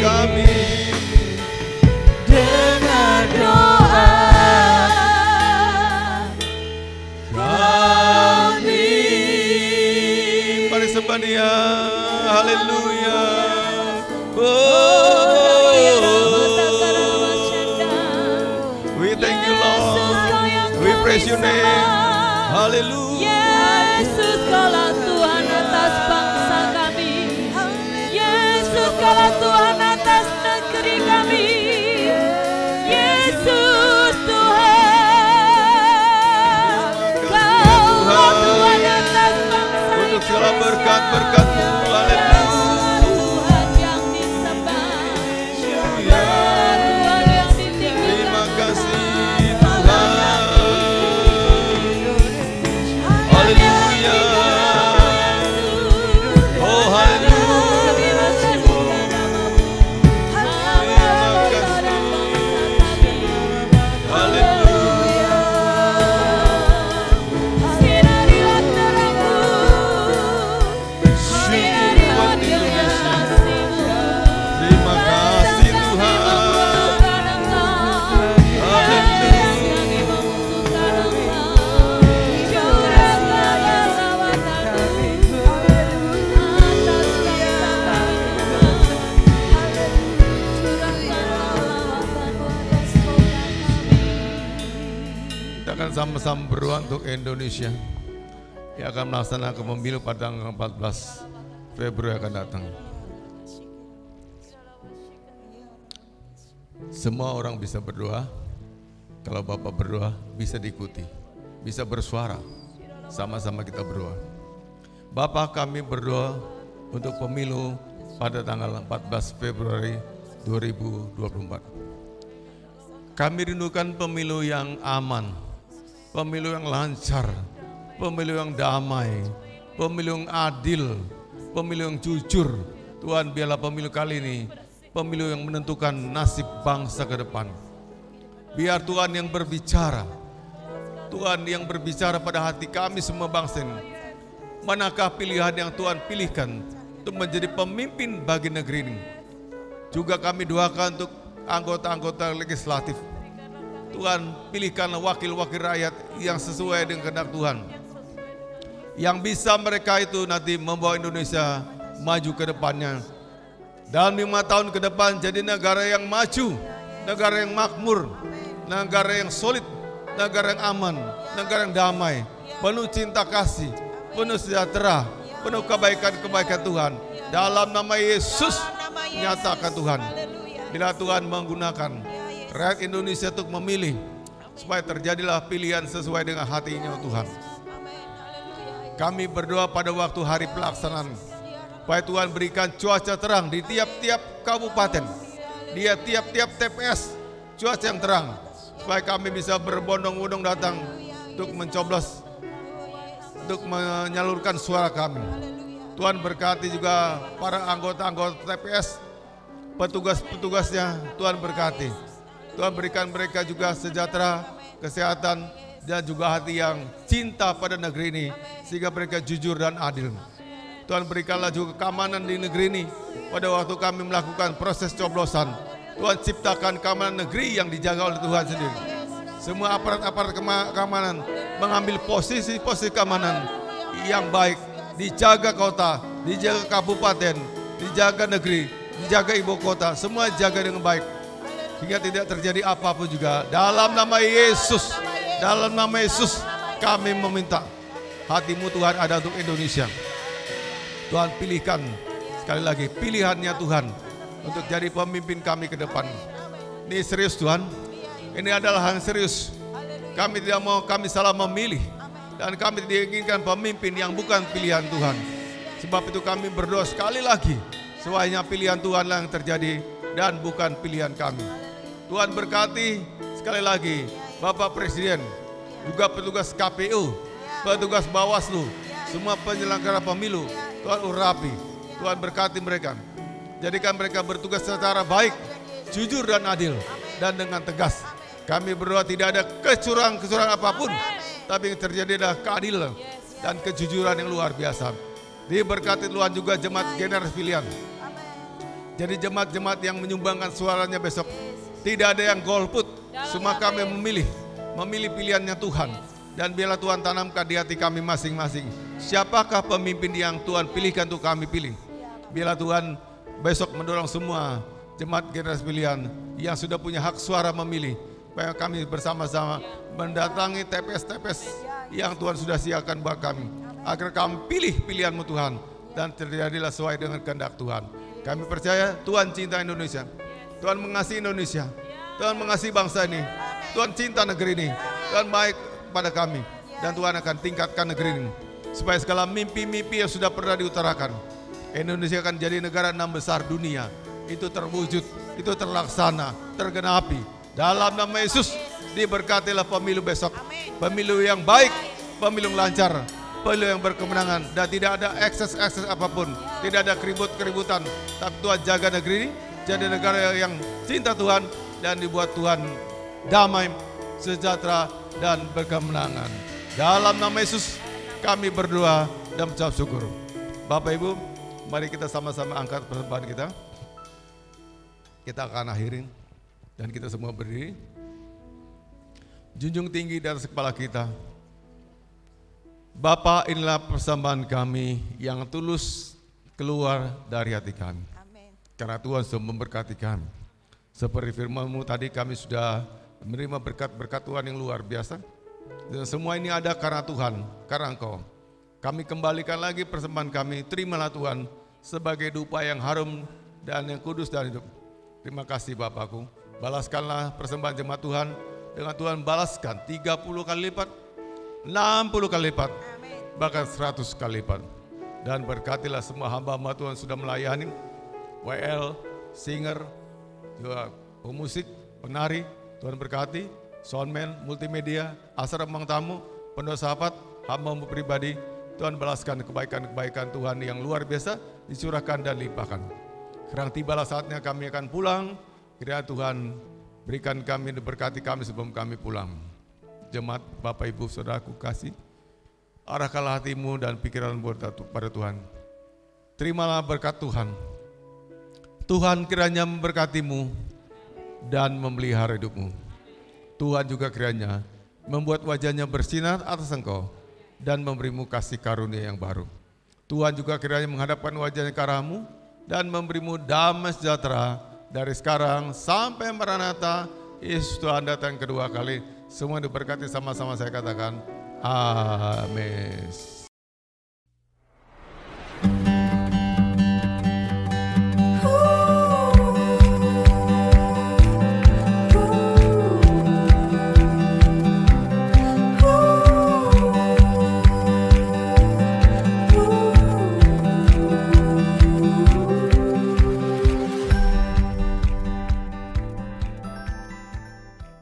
kami. dengar doa kami. Mari sembah Dia. Haleluya. We thank you, Lord. We praise your name. Haleluya. Yesus kaulah Tuhan atas bangsa kami. Yesus kaulah Tuhan atas negeri kami. Yesus Tuhan, Kaulah Tuhan atas bangsa Untuk segala berkat-berkat-Mu. Haleluya. Tuhan yang disembah, Tuhan yang ditinggikan. Terima kasih Tuhan. Haleluya. Oh haleluya. Terima kasih. Haleluya. Sinarilah terangmu, sinarilah Indonesia. kasih-Mu. Terima kasih Tuhan. Kita akan sama-sama berdoa untuk Indonesia yang akan melaksanakan pemilu pada tanggal 14 Februari akan datang. Semua orang bisa berdoa. Kalau Bapak berdoa bisa diikuti, bisa bersuara. Sama-sama kita berdoa. Bapak, kami berdoa untuk pemilu pada tanggal 14 Februari 2024. Kami rindukan pemilu yang aman, pemilu yang lancar, pemilu yang damai, pemilu yang adil, pemilu yang jujur. Tuhan, biarlah pemilu kali ini pemilu yang menentukan nasib bangsa ke depan. Biar Tuhan yang berbicara, Tuhan yang berbicara pada hati kami semua bangsa ini. Manakah pilihan yang Tuhan pilihkan untuk menjadi pemimpin bagi negeri ini? Juga kami doakan untuk anggota-anggota legislatif. Tuhan, pilihkanlah wakil-wakil rakyat yang sesuai dengan kehendak Tuhan. Yang bisa mereka itu nanti membawa Indonesia maju ke depannya. Dalam 5 tahun ke depan jadi negara yang maju, negara yang makmur, negara yang solid, negara yang aman, negara yang damai, penuh cinta kasih, penuh sejahtera, penuh kebaikan-kebaikan Tuhan. Dalam nama Yesus, nyatakan Tuhan. Bila Tuhan menggunakan rakyat Indonesia untuk memilih, supaya terjadilah pilihan sesuai dengan hatinya Tuhan. Kami berdoa pada waktu hari pelaksanaan, supaya Tuhan berikan cuaca terang di tiap-tiap kabupaten, di tiap-tiap TPS, cuaca yang terang, supaya kami bisa berbondong-bondong datang untuk mencoblos, untuk menyalurkan suara kami. Tuhan berkati juga para anggota-anggota TPS, petugas-petugasnya, Tuhan berkati. Tuhan berikan mereka juga sejahtera, kesehatan, dan juga hati yang cinta pada negeri ini, sehingga mereka jujur dan adil. Tuhan berikanlah juga keamanan di negeri ini. Pada waktu kami melakukan proses coblosan, Tuhan ciptakan keamanan negeri yang dijaga oleh Tuhan sendiri. Semua aparat-aparat keamanan mengambil posisi-posisi keamanan yang baik, dijaga kota, dijaga kabupaten, dijaga negeri, dijaga ibu kota, semua dijaga dengan baik, hingga tidak terjadi apapun juga. Dalam nama Yesus, dalam nama Yesus kami meminta, hatimu Tuhan ada untuk Indonesia. Tuhan pilihkan sekali lagi pilihannya Tuhan untuk jadi pemimpin kami ke depan. Ini serius Tuhan, ini adalah hal yang serius. Kami tidak mau kami salah memilih, dan kami tidak inginkan pemimpin yang bukan pilihan Tuhan. Sebab itu kami berdoa sekali lagi, semuanya pilihan Tuhan yang terjadi dan bukan pilihan kami. Tuhan berkati sekali lagi Bapak Presiden, juga petugas KPU, petugas Bawaslu, semua penyelenggara pemilu. Tuhan urapi, Tuhan berkati mereka. Jadikan mereka bertugas secara baik, jujur dan adil, dan dengan tegas. Kami berdoa tidak ada kecurangan apapun, tapi yang terjadi adalah keadilan dan kejujuran yang luar biasa. Diberkati Tuhan juga jemaat generasi pilihan. Jadi jemaat-jemaat yang menyumbangkan suaranya besok, tidak ada yang golput. Semua kami memilih pilihannya Tuhan. Dan biarlah Tuhan tanamkan di hati kami masing-masing. Siapakah pemimpin yang Tuhan pilihkan untuk kami pilih. Biarlah Tuhan besok mendorong semua jemaat generasi pilihan yang sudah punya hak suara memilih. Supaya kami bersama-sama mendatangi TPS-TPS yang Tuhan sudah siapkan buat kami. Agar kami pilih pilihan-Mu Tuhan. Dan terjadilah sesuai dengan kehendak Tuhan. Kami percaya Tuhan cinta Indonesia. Tuhan mengasihi Indonesia. Tuhan mengasihi bangsa ini. Tuhan cinta negeri ini. Tuhan baik pada kami. Dan Tuhan akan tingkatkan negeri ini. Supaya segala mimpi-mimpi yang sudah pernah diutarakan. Indonesia akan jadi negara 6 besar dunia. Itu terwujud, itu terlaksana, tergenapi. Dalam nama Yesus, diberkatilah pemilu besok. Pemilu yang baik, pemilu yang lancar, pemilu yang berkemenangan. Dan tidak ada ekses-ekses apapun. Tidak ada keribut-keributan. Tapi Tuhan jaga negeri ini, jadi negara yang cinta Tuhan. Dan dibuat Tuhan damai, sejahtera, dan berkemenangan. Dalam nama Yesus kami berdoa dan mengucap syukur. Bapak Ibu, mari kita sama-sama angkat persembahan kita. Kita akan akhirin dan kita semua berdiri. Junjung tinggi di atas kepala kita. Bapa, inilah persembahan kami yang tulus keluar dari hati kami. Karena Tuhan sudah memberkati kami. Seperti firman-Mu tadi kami sudah menerima berkat-berkat Tuhan yang luar biasa. Dan semua ini ada karena Tuhan, karena Engkau. Kami kembalikan lagi persembahan kami, terimalah Tuhan sebagai dupa yang harum dan yang kudus dan hidup. Terima kasih Bapakku, balaskanlah persembahan jemaat Tuhan dengan Tuhan balaskan 30 kali lipat, 60 kali lipat, bahkan 100 kali lipat. Dan berkatilah semua hamba-hamba Tuhan sudah melayani, WL, singer, juga pemusik, penari, Tuhan berkati, soundman, multimedia, asar emang tamu, pendoa sahabat, hamba-hamba pribadi. Tuhan balaskan kebaikan-kebaikan Tuhan yang luar biasa, dicurahkan dan limpahkan. Sekarang tibalah saatnya kami akan pulang. Kiranya Tuhan berikan kami dan berkati kami sebelum kami pulang. Jemaat Bapak Ibu Saudaraku kasih, arahkanlah hatimu dan pikiran pada Tuhan. Terimalah berkat Tuhan. Tuhan kiranya memberkatimu dan memelihara hidupmu. Tuhan juga kiranya membuat wajahnya bersinar atas engkau dan memberimu kasih karunia yang baru. Tuhan juga kiranya menghadapkan wajahnya ke arahmu dan memberimu damai sejahtera dari sekarang sampai Maranatha. Yesus Tuhan datang kedua kali. Semua diberkati sama-sama saya katakan amin.